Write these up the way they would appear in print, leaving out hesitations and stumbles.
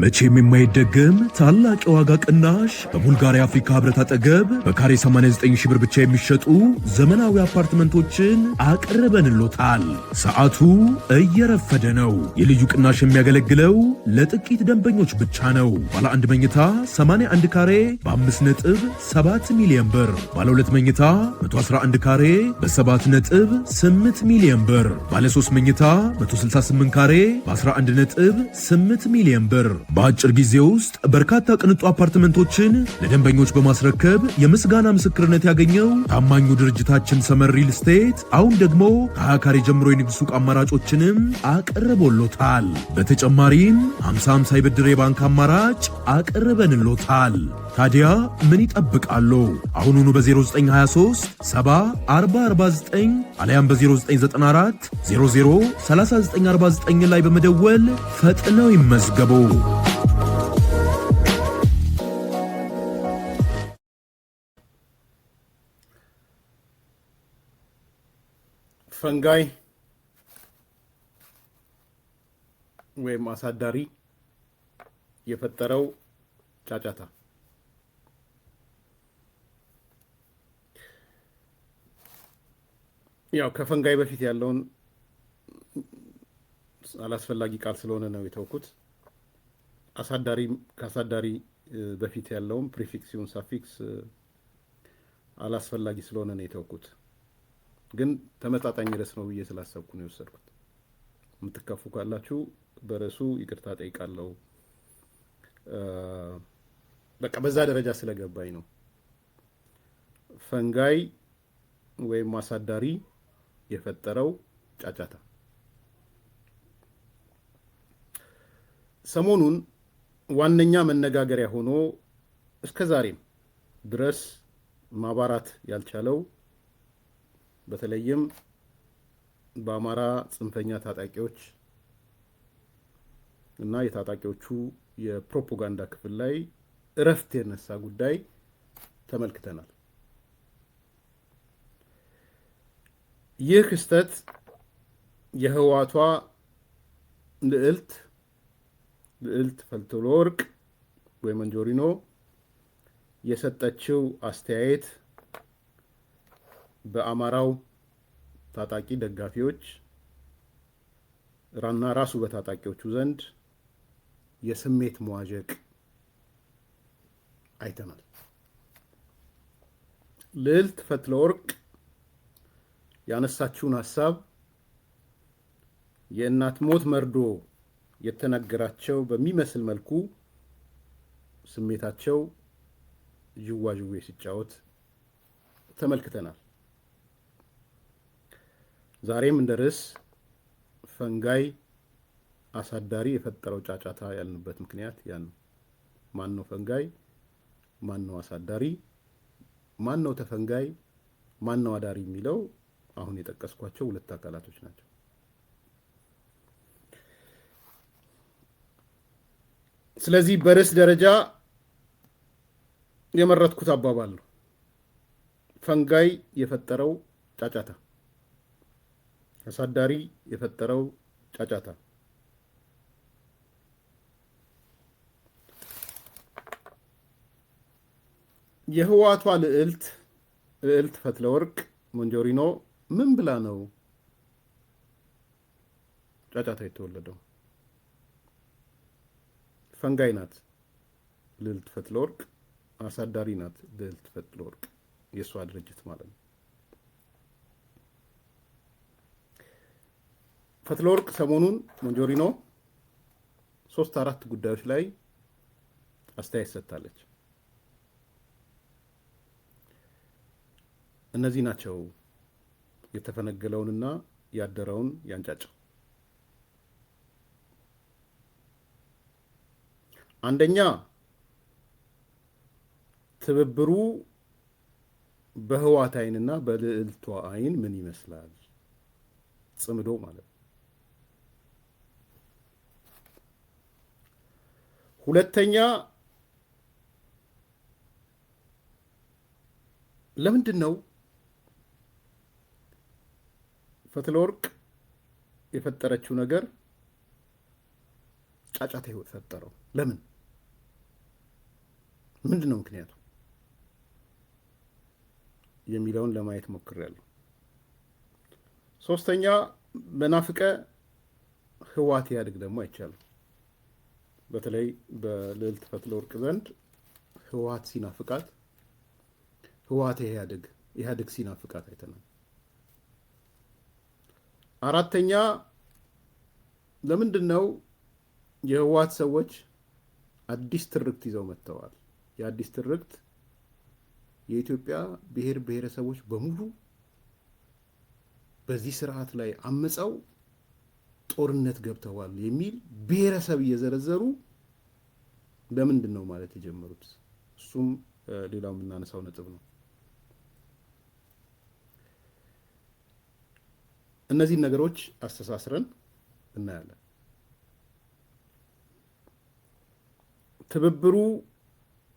መቼም የማይደገም ታላቅ የዋጋ ቅናሽ በቡልጋሪያ አፍሪካ ህብረት አጠገብ በካሬ 89 ሺህ ብር ብቻ የሚሸጡ ዘመናዊ አፓርትመንቶችን አቅርበንሎታል። ሰዓቱ እየረፈደ ነው። የልዩ ቅናሽ የሚያገለግለው ለጥቂት ደንበኞች ብቻ ነው። ባለ አንድ መኝታ 81 ካሬ በ5.7 ሚሊዮን ብር፣ ባለ ሁለት መኝታ 111 ካሬ በ7.8 ሚሊዮን ብር፣ ባለ 3 መኝታ 168 ካሬ በ11.8 ሚሊዮን ብር። በአጭር ጊዜ ውስጥ በርካታ ቅንጡ አፓርትመንቶችን ለደንበኞች በማስረከብ የምስጋና ምስክርነት ያገኘው ታማኙ ድርጅታችን ሰመር ሪል ስቴት አሁን ደግሞ ከ20 ካሬ ጀምሮ የንግድ ሱቅ አማራጮችንም አቅርቦሎታል። በተጨማሪም 50/50 የብድር የባንክ አማራጭ አቅርበንሎታል። ታዲያ ምን ይጠብቃሉ? አሁኑኑ በ0923 70 40 49 አሊያም በ0994 00 3949 ላይ በመደወል ፈጥነው ይመዝገቡ። ፈንጋይ ወይም አሳዳሪ የፈጠረው ጫጫታ ያው ከፈንጋይ በፊት ያለውን አላስፈላጊ ቃል ስለሆነ ነው የተውኩት። ከአሳዳሪ በፊት ያለውን ፕሪፊክስ ይሁን ሳፊክስ አላስፈላጊ ስለሆነ ነው የተውኩት። ግን ተመጣጣኝ ርዕስ ነው ብዬ ስላሰብኩ ነው የወሰድኩት። የምትከፉ ካላችሁ በርዕሱ ይቅርታ ጠይቃለሁ። በቃ በዛ ደረጃ ስለገባኝ ነው። ፈንጋይ ወይም አሳዳሪ የፈጠረው ጫጫታ ሰሞኑን ዋነኛ መነጋገሪያ ሆኖ እስከዛሬም ድረስ ማባራት ያልቻለው በተለይም በአማራ ጽንፈኛ ታጣቂዎች እና የታጣቂዎቹ የፕሮፓጋንዳ ክፍል ላይ እረፍት የነሳ ጉዳይ ተመልክተናል። ይህ ክስተት የህዋቷ ልዕልት ፈልቶለወርቅ ወይ መንጆሪኖ የሰጠችው አስተያየት በአማራው ታጣቂ ደጋፊዎች ራሱ በታጣቂዎቹ ዘንድ የስሜት መዋዠቅ አይተናል። ልዕልት ፈትለወርቅ ያነሳችውን ሐሳብ የእናት ሞት መርዶ የተነገራቸው በሚመስል መልኩ ስሜታቸው ጅዋጅዌ ሲጫወት ተመልክተናል። ዛሬም እንደ ርዕስ ፈንጋይ አሳዳሪ የፈጠረው ጫጫታ ያልንበት ምክንያት ያን ማን ነው ፈንጋይ፣ ማን ነው አሳዳሪ፣ ማን ነው ተፈንጋይ፣ ማን ነው አዳሪ የሚለው አሁን የጠቀስኳቸው ሁለት አካላቶች ናቸው። ስለዚህ በርዕስ ደረጃ የመረጥኩት አባባል ነው ፈንጋይ የፈጠረው ጫጫታ፣ አሳዳሪ የፈጠረው ጫጫታ። የህዋቷ ልዕልት ፈትለወርቅ መንጆሪኖ ምን ብላ ነው ጫጫታ የተወለደው? ፈንጋይ ናት ልዕልት ፈትለወርቅ፣ አሳዳሪ ናት ልዕልት ፈትለወርቅ፣ የሷ ድርጅት ማለት ነው። ፈትለወርቅ ሰሞኑን መንጆሪኖ 3-4 ጉዳዮች ላይ አስተያየት ሰጥታለች። እነዚህ ናቸው የተፈነገለውንና ያደረውን ያንጫጫው። አንደኛ ትብብሩ በህዋት አይንና በልዕልቷ አይን ምን ይመስላል? ጽምዶ ማለት ነው። ሁለተኛ ለምንድን ነው ፈትለወርቅ የፈጠረችው ነገር ጫጫታ ፈጠረው? ለምን? ምንድነው ምክንያቱ የሚለውን ለማየት ሞክሬያለሁ። ሶስተኛ በናፍቀ ህወሓት ኢህአዴግ ደግሞ አይቻልም። በተለይ በልዕልት ፈትለወርቅ ዘንድ ህወሓት ሲናፍቃት ህወሓት ኢህአዴግ ሲናፍቃት አይተናል። አራተኛ ለምንድነው የህወሓት ሰዎች አዲስ ትርክት ይዘው መጥተዋል? የአዲስ ትርክት የኢትዮጵያ ብሔር ብሔረሰቦች በሙሉ በዚህ ስርዓት ላይ አመፀው ጦርነት ገብተዋል የሚል ብሔረሰብ እየዘረዘሩ ለምንድን ነው ማለት የጀመሩት? እሱም ሌላው የምናነሳው ነጥብ ነው። እነዚህ ነገሮች አስተሳስረን እናያለን። ትብብሩ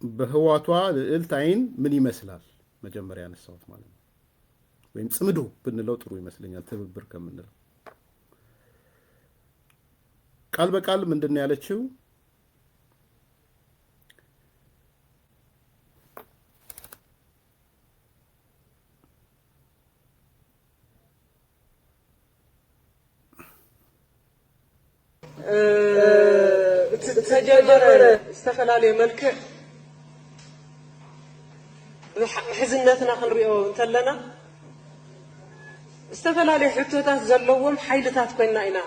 በህወሓቷ ልዕልት አይን ምን ይመስላል? መጀመሪያ ያነሳሁት ማለት ነው። ወይም ጽምዶ ብንለው ጥሩ ይመስለኛል ትብብር ከምንለው። ቃል በቃል ምንድን ያለችው? ተጀመረ استفلالي መልክዕ ሕዝነትና ክንሪኦ እንተለና استفلالي ሕቶታት ዘለዎም ሓይልታት ኮይና ኢና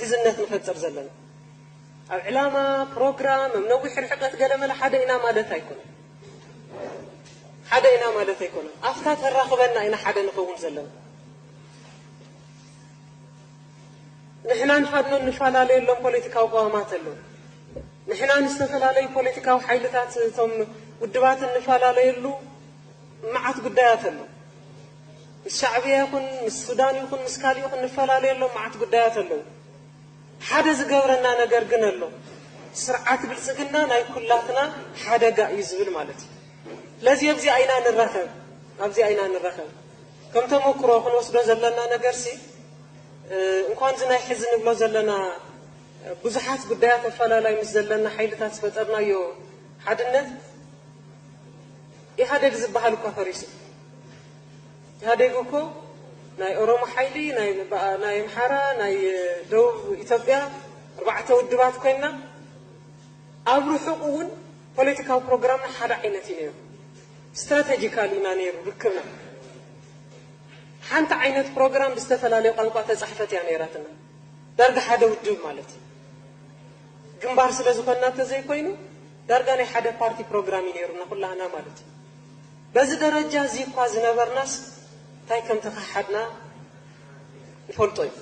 ሕዝነት ንፈጽር ዘለና ኣብ ዕላማ ፕሮግራም ምነዊሕ ርሕቀት ገለመለ ሓደ ኢና ማለት ኣይኮነን ኣፍታ ተራኽበና ኢና ሓደ ንኸውን ዘለና ንሕና ንሓድኖ ንፈላለየሎም ፖለቲካዊ ቀዋማት ኣለዉ ንሕና ንዝተፈላለዩ ፖለቲካዊ ሓይልታት እቶም ውድባት እንፈላለየሉ መዓት ጉዳያት ኣለዉ ምስ ሻዕብያ ይኹን ምስ ሱዳን ይኹን ምስ ካሊእ ይኹን እንፈላለየሎም መዓት ጉዳያት ኣለዉ ሓደ ዝገብረና ነገር ግን ኣሎ ስርዓት ብልጽግና ናይ ኩላትና ሓደጋ እዩ ዝብል ማለት እዩ ለዚ ኣብዚ ኣይና ንረኸብ ከም ተመክሮ ክንወስዶ ዘለና ነገርሲ እንኳን ዝናይ ሕዚ ንብሎ ዘለና ብዙሓት ጉዳያት ኣፈላላይ ምስ ዘለና ሓይልታት ዝፈጠርናዮ ሓድነት ኢህአዴግ ዝበሃል እኳ ፈሪሱ ኢህአዴግ እኮ ናይ ኦሮሞ ሓይሊ ናይ ኣምሓራ ናይ ደቡብ ኢትዮጵያ 4 ውድባት ኮይና ኣብ ርሑቕ እውን ፖለቲካዊ ፕሮግራምና ሓደ ዓይነት እዩ ነይሩ ስትራቴጂካሊ ኢና ነይሩ ርክብና ሓንቲ ዓይነት ፕሮግራም ብዝተፈላለዩ ቋንቋ ተጻሕፈት እያ ነይራትና ዳርጋ ሓደ ውድብ ማለት እዩ ግንባር ስለ ዝኾንና እንተዘይኮይኑ ዳርጋ ናይ ሓደ ፓርቲ ፕሮግራም እዩ ነይሩና ኩላህና ማለት እዩ በዚ ደረጃ እዚ እኳ ዝነበርናስ እንታይ ከም ተኻሓድና ንፈልጦ እዩ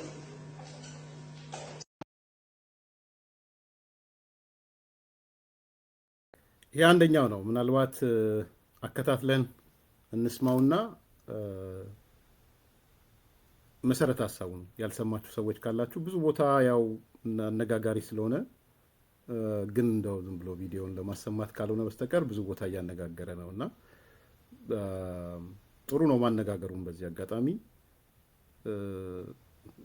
ይህ አንደኛው ነው። ምናልባት አከታትለን እንስማውና መሰረት ሀሳቡን ያልሰማችሁ ሰዎች ካላችሁ ብዙ ቦታ ያው አነጋጋሪ ስለሆነ ግን እንደው ዝም ብሎ ቪዲዮን ለማሰማት ካልሆነ በስተቀር ብዙ ቦታ እያነጋገረ ነውና ጥሩ ነው ማነጋገሩን። በዚህ አጋጣሚ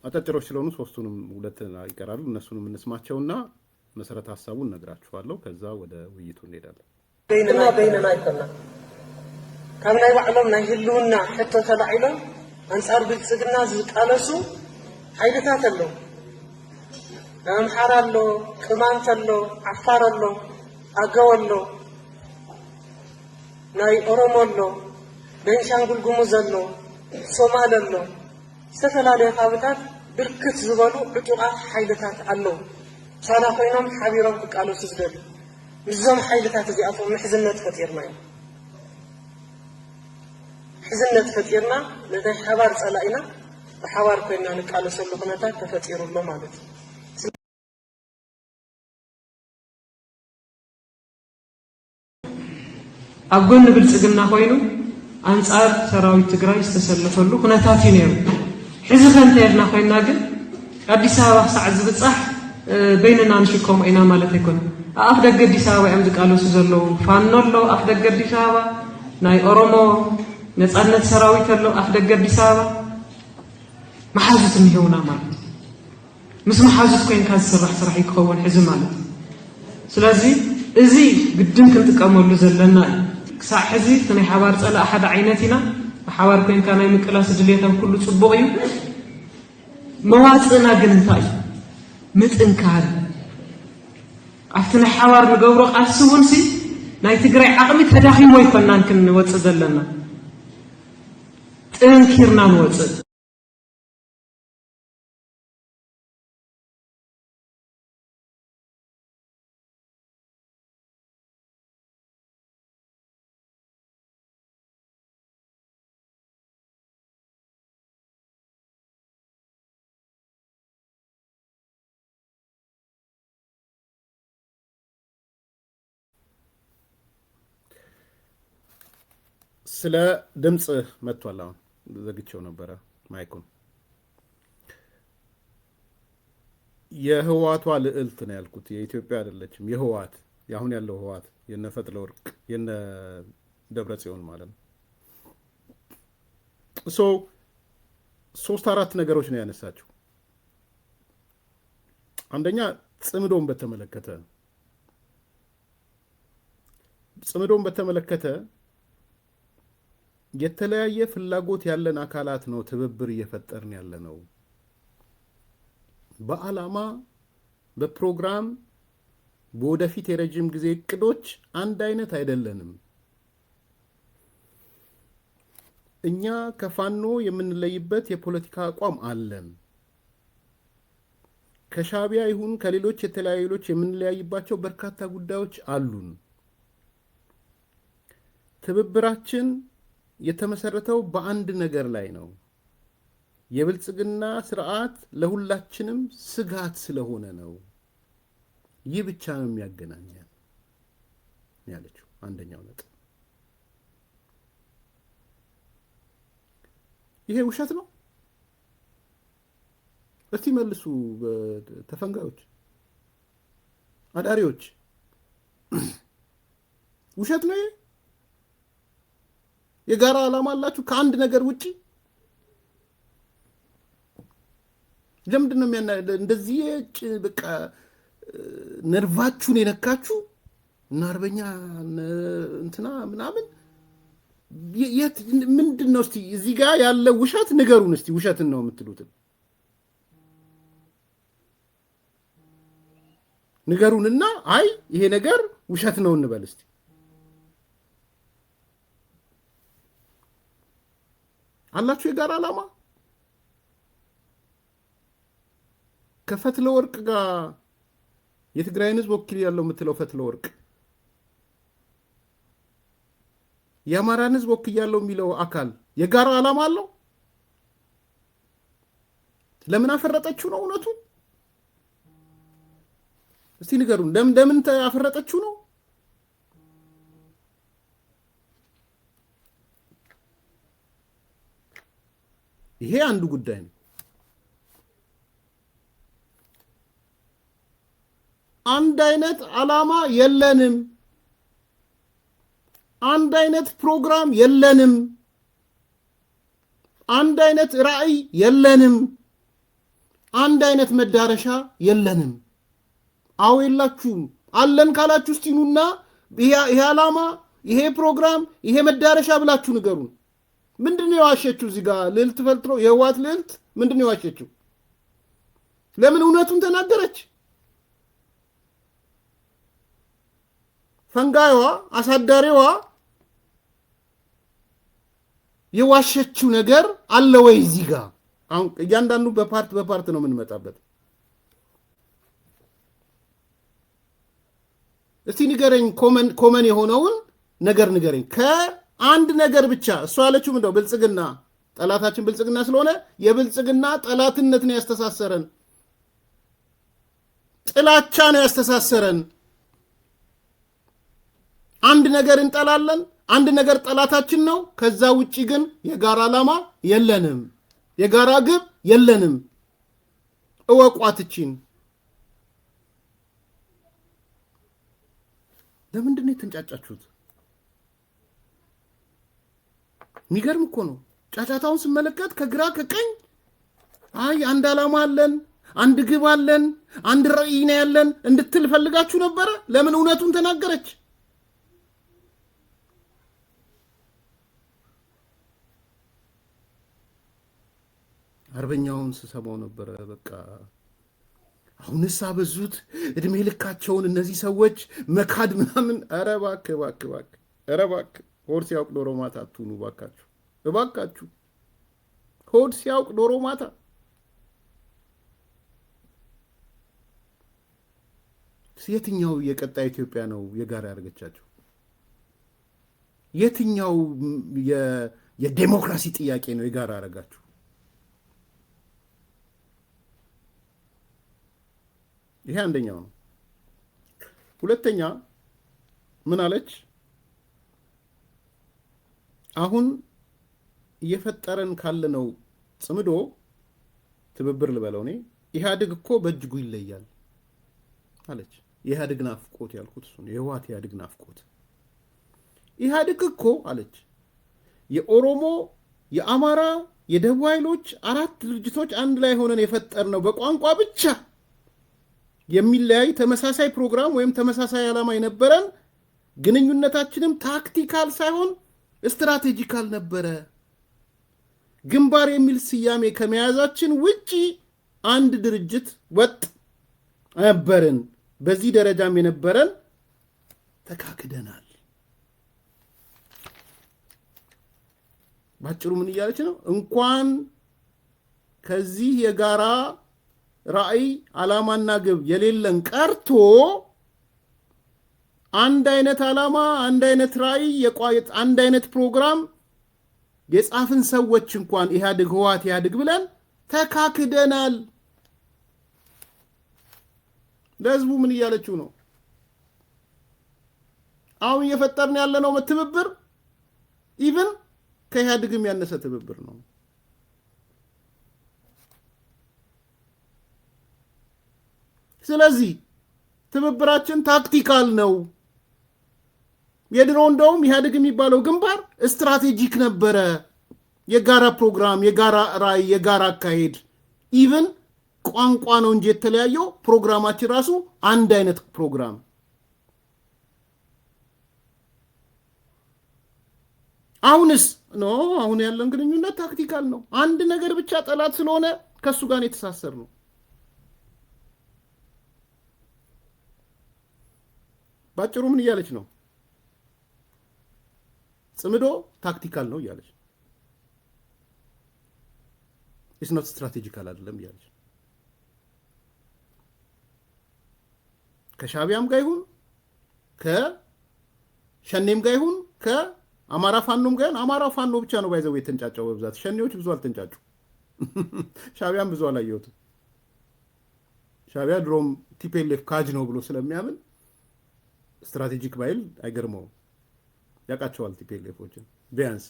አጫጭሮች ስለሆኑ ሶስቱንም ሁለት ይቀራሉ እነሱንም እንስማቸውና መሰረት ሀሳቡን ነግራችኋለሁ። ከዛ ወደ ውይይቱ እንሄዳለን። በይነና ይከና ካብ ናይ ባዕሎም ናይ ህልውና ሕቶ ተላዒሎም አንጻር ብልጽግና ዝቃለሱ ሓይልታት ኣለዉ ኣምሓራ ኣሎ ቅማንት ኣሎ ዓፋር ኣሎ ኣገው ኣሎ ናይ ኦሮሞ ኣሎ ቤንሻንጉል ጉሙዝ ኣሎ ሶማል ኣሎ ዝተፈላለዩ ከባቢታት ብርክት ዝበሉ ዕጡቃት ሓይልታት ኣለዉ ሳና ኮይኖም ሓቢሮም ክቃለሱ ዝደልዩ ንዞም ሓይልታት እዚኣቶም ምሕዝነት ፈጢርና እዩ ሕዝነት ፈጢርና ነቲ ሓባር ጸላኢና ብሓባር ኮይና ንቃለሰሉ ኩነታት ተፈጢሩሎ ማለት እዩ ኣብ ጎኒ ብልጽግና ኮይኑ አንጻር ሰራዊት ትግራይ ዝተሰለፈሉ ኩነታት እዩ ነይሩ ሕዚ ከንተየልና ኮይና ግን አዲስ አበባ ሰዓት ዝብጻሕ በይነና ንሽከም ኢና ማለት ኣይኮነ ኣፍ ደገ አዲስ አበባ እዮም ዝቃለሱ ዘለዉ ፋኖ ኣሎ ኣፍ ደገ አዲስ አበባ ናይ ኦሮሞ ነጻነት ሰራዊት ኣሎ ኣፍ ደገ አዲስ አበባ መሓዙት እንሄውና ማለት مسمح حاجة كوين كان سرح يكون حزم مالت سلازي إزي قدم كنت كأمر لزلنا ساعة حزي تني حوار سأل أحد عيناتنا حوار كوين كان يمكلا سجليتهم كل صبغي مواسنا جنتاي متنكار أفتنا حوار نجورق أسونسي ناي تقرأ عقمي تداخل ما يكون نانكن وتصل لنا تنكرنا نوتصل ስለ ድምጽ መጥቷል አሁን ዘግቼው ነበር ማይኩን የህዋቷ ልዕልት ነው ያልኩት የኢትዮጵያ አይደለችም የህዋት ያሁን ያለው ህዋት የነ ፈትለ ወርቅ የነ ደብረጽዮን ማለት ነው ሶስት አራት ነገሮች ነው ያነሳችው አንደኛ ጽምዶን በተመለከተ የተለያየ ፍላጎት ያለን አካላት ነው ትብብር እየፈጠርን ያለ ነው በአላማ በፕሮግራም በወደፊት የረጅም ጊዜ እቅዶች አንድ አይነት አይደለንም እኛ ከፋኖ የምንለይበት የፖለቲካ አቋም አለን ከሻቢያ ይሁን ከሌሎች የተለያዩሎች የምንለያይባቸው በርካታ ጉዳዮች አሉን ትብብራችን የተመሰረተው በአንድ ነገር ላይ ነው የብልጽግና ስርዓት ለሁላችንም ስጋት ስለሆነ ነው ይህ ብቻ ነው የሚያገናኘን ያለችው አንደኛው ነጥብ ይሄ ውሸት ነው እስቲ መልሱ ተፈንጋዮች አዳሪዎች ውሸት ነው የጋራ ዓላማ አላችሁ ከአንድ ነገር ውጪ ለምንድነው እንደዚህ በቃ ነርቫችሁን የነካችሁ እና አርበኛ እንትና ምናምን ምንድነው እስቲ እዚህ ጋር ያለ ውሸት ንገሩን እስቲ ውሸትን ነው የምትሉት ንገሩንና አይ ይሄ ነገር ውሸት ነው እንበል እስቲ አላችሁ የጋራ ዓላማ ከፈትለ ወርቅ ጋር የትግራይን ህዝብ ወኪል ያለው የምትለው ፈትለ ወርቅ የአማራን ህዝብ ወኪል ያለው የሚለው አካል የጋራ ዓላማ አለው ለምን አፈረጠችው ነው እውነቱ እስቲ ንገሩን ለምን አፈረጠችው ነው ይሄ አንዱ ጉዳይ ነው አንድ አይነት ዓላማ የለንም አንድ አይነት ፕሮግራም የለንም አንድ አይነት ራዕይ የለንም አንድ አይነት መዳረሻ የለንም አው የላችሁም አለን ካላችሁ እስቲ ኑና ይሄ ዓላማ ይሄ ፕሮግራም ይሄ መዳረሻ ብላችሁ ንገሩን ምንድነው ያዋሸችው እዚህ ጋር ልዕልት ፈልጥሮ የህዋት ልዕልት ምንድነው ያዋሸችው ለምን እውነቱን ተናገረች ፈንጋይዋ አሳዳሪዋ የዋሸችው ነገር አለ ወይ እዚህ ጋር አሁን እያንዳንዱ በፓርት ነው የምንመጣበት እስቲ ንገረኝ ኮመን የሆነውን ነገር ንገረኝ ከአንድ ነገር ብቻ እሷ ያለችው ምንድነው ብልጽግና ጠላታችን ብልጽግና ስለሆነ የብልጽግና ጠላትነት ነው ያስተሳሰረን ጥላቻ ነው ያስተሳሰረን አንድ ነገር እንጠላለን አንድ ነገር ጠላታችን ነው ከዛ ውጪ ግን የጋራ ዓላማ የለንም የጋራ ግብ የለንም እወቋትችን ለምንድነው የተንጫጫችሁት ሚገርም እኮ ነው ጫጫታውን ስመለከት ከግራ ከቀኝ አይ አንድ ዓላማ አለን አንድ ግብ አለን፣ አንድ ራዕይ ነው ያለን እንድትል ፈልጋችሁ ነበረ? ለምን እውነቱን ተናገረች? አርበኛውን ስሰማው ነበረ። በቃ አሁንስ አበዙት፣ እድሜ ልካቸውን እነዚህ ሰዎች መካድ ምናምን። ኧረ እባክህ እባክህ እባክህ፣ ኧረ እባክህ ሆድ ሲያውቅ ዶሮ ማታ አትሁኑ እባካችሁ፣ እባካችሁ ሆድ ሲያውቅ ዶሮ ማታ። የትኛው የቀጣይ ኢትዮጵያ ነው የጋራ ያደርገቻቸው? የትኛው የዴሞክራሲ ጥያቄ ነው የጋራ ያደርጋችሁ? ይሄ አንደኛው ነው። ሁለተኛ ምን አለች? አሁን እየፈጠረን ካለነው ጽምዶ ትብብር ልበለው እኔ ኢህአዴግ እኮ በእጅጉ ይለያል አለች። የኢህአዴግ ናፍቆት ያልኩት እሱ ነው። የህወሓት ኢህአዴግ ናፍቆት። ኢህአዴግ እኮ አለች የኦሮሞ፣ የአማራ፣ የደቡብ ኃይሎች 4 ድርጅቶች አንድ ላይ ሆነን የፈጠርነው በቋንቋ ብቻ የሚለያይ ተመሳሳይ ፕሮግራም ወይም ተመሳሳይ ዓላማ የነበረን ግንኙነታችንም ታክቲካል ሳይሆን ስትራቴጂካል ነበረ። ግንባር የሚል ስያሜ ከመያዛችን ውጪ አንድ ድርጅት ወጥ ነበርን። በዚህ ደረጃም የነበረን ተካክደናል። ባጭሩ ምን እያለች ነው? እንኳን ከዚህ የጋራ ራዕይ ዓላማና ግብ የሌለን ቀርቶ አንድ አይነት ዓላማ፣ አንድ አይነት ራዕይ፣ አንድ አይነት ፕሮግራም የጻፍን ሰዎች እንኳን ኢህአዴግ፣ ህወሓት፣ ኢህአዴግ ብለን ተካክደናል። ለህዝቡ ምን እያለችው ነው? አሁን እየፈጠርን ያለነው ትብብር ኢቭን ከኢህአዴግም ያነሰ ትብብር ነው። ስለዚህ ትብብራችን ታክቲካል ነው። የድሮ እንደውም ኢህአዴግ የሚባለው ግንባር ስትራቴጂክ ነበረ። የጋራ ፕሮግራም፣ የጋራ ራዕይ፣ የጋራ አካሄድ። ኢቭን ቋንቋ ነው እንጂ የተለያየው ፕሮግራማችን ራሱ አንድ አይነት ፕሮግራም። አሁንስ ኖ፣ አሁን ያለን ግንኙነት ታክቲካል ነው። አንድ ነገር ብቻ ጠላት ስለሆነ ከሱ ጋር የተሳሰር ነው። ባጭሩ ምን እያለች ነው? ጽምዶ ታክቲካል ነው እያለች፣ ኢትስ ኖት ስትራቴጂካል አይደለም እያለች። ከሻቢያም ጋር ይሁን ከሸኔም ጋር ይሁን ከአማራ ፋኖም ጋር፣ አማራ ፋኖ ብቻ ነው ባይዘው የተንጫጫው በብዛት። ሸኔዎች ብዙ አልተንጫጩ። ሻቢያም ብዙ አላየሁትም። ሻቢያ ድሮም ቲፒኤልኤፍ ካጅ ነው ብሎ ስለሚያምን ስትራቴጂክ ባይል አይገርመውም። ያውቃቸዋል ቲፒኤልኤፎችን ቢያንስ።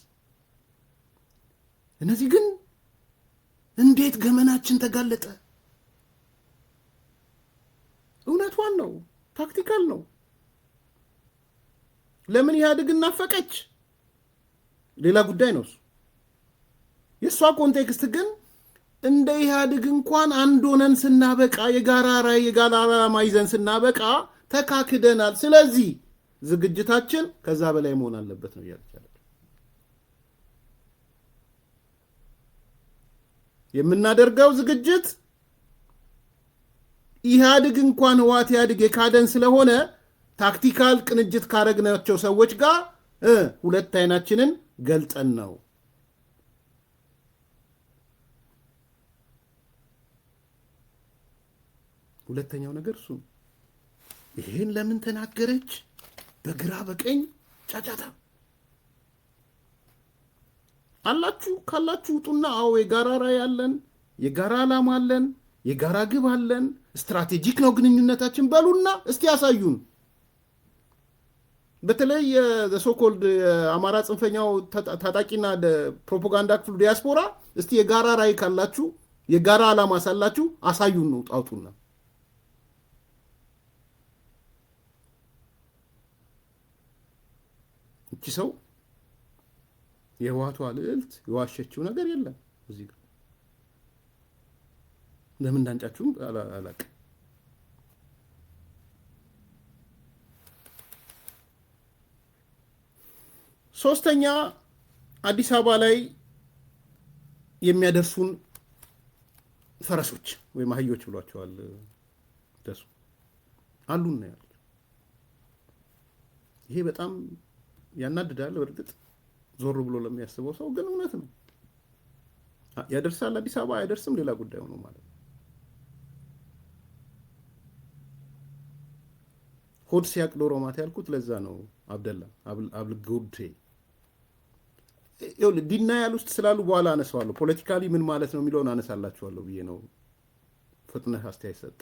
እነዚህ ግን እንዴት ገመናችን ተጋለጠ? እውነቷን ነው። ታክቲካል ነው። ለምን ኢህአዴግ እናፈቀች ሌላ ጉዳይ ነው እሱ። የእሷ ኮንቴክስት ግን እንደ ኢህአዴግ እንኳን አንድ ሆነን ስናበቃ፣ የጋራ ራዕይ፣ የጋራ ዓላማ ይዘን ስናበቃ ተካክደናል። ስለዚህ ዝግጅታችን ከዛ በላይ መሆን አለበት ነው እያለች የምናደርገው ዝግጅት። ኢህአዴግ እንኳን ህወሓት ኢህአዴግ የካደን ስለሆነ ታክቲካል ቅንጅት ካረግናቸው ሰዎች ጋር ሁለት አይናችንን ገልጠን ነው። ሁለተኛው ነገር እሱ። ይሄን ለምን ተናገረች? በግራ በቀኝ ጫጫታ አላችሁ ካላችሁ ውጡና፣ አዎ የጋራ ራዕይ አለን፣ የጋራ ዓላማ አለን፣ የጋራ ግብ አለን፣ ስትራቴጂክ ነው ግንኙነታችን በሉና እስቲ ያሳዩን። በተለይ የሶኮልድ አማራ ጽንፈኛው ታጣቂና ፕሮፓጋንዳ ክፍሉ ዲያስፖራ እስቲ የጋራ ራዕይ ካላችሁ፣ የጋራ ዓላማ ሳላችሁ አሳዩን ነው ጣውጡና። እቺ ሰው የህወሓቷ ልዕልት የዋሸችው ነገር የለም እዚህ ጋር። ለምን እንዳንጫችሁም አላውቅም። ሶስተኛ አዲስ አበባ ላይ የሚያደርሱን ፈረሶች ወይም አህዮች ብሏቸዋል ደሱ አሉን ነው ያሉት። ይሄ በጣም ያናድዳል። በእርግጥ ዞር ብሎ ለሚያስበው ሰው ግን እውነት ነው። ያደርሳል አዲስ አበባ አይደርስም ሌላ ጉዳይ ነው ማለት ነው። ሆድ ሲያቅ ዶሮ ማታ ያልኩት ለዛ ነው። አብደላ አብልጉዴ ይኸውልህ ዲናያል ውስጥ ስላሉ በኋላ አነሳዋለሁ። ፖለቲካሊ ምን ማለት ነው የሚለውን አነሳላችኋለሁ ብዬ ነው ፍጥነህ አስተያየት ሰጠ።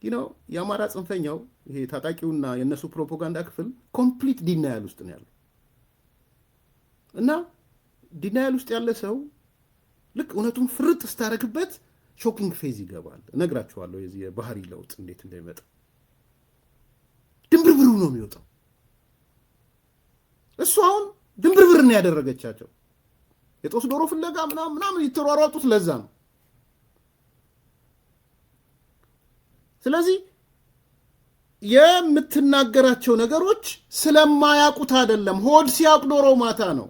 ነው የአማራ ጽንፈኛው ይሄ ታጣቂውና የነሱ ፕሮፓጋንዳ ክፍል ኮምፕሊት ዲናያል ውስጥ ነው ያለው እና ዲናያል ውስጥ ያለ ሰው ልክ እውነቱን ፍርጥ ስታረግበት ሾኪንግ ፌዝ ይገባል። እነግራችኋለሁ የዚህ የባህሪ ለውጥ እንዴት እንደሚመጣ። ድንብርብሩ ነው የሚወጣው። እሱ አሁን ድንብርብር ነው ያደረገቻቸው። የጦስ ዶሮ ፍለጋ ምናምን ይተሯሯጡት ለዛ ነው። ስለዚህ የምትናገራቸው ነገሮች ስለማያውቁት አይደለም። ሆድ ሲያውቅ ዶሮ ማታ ነው።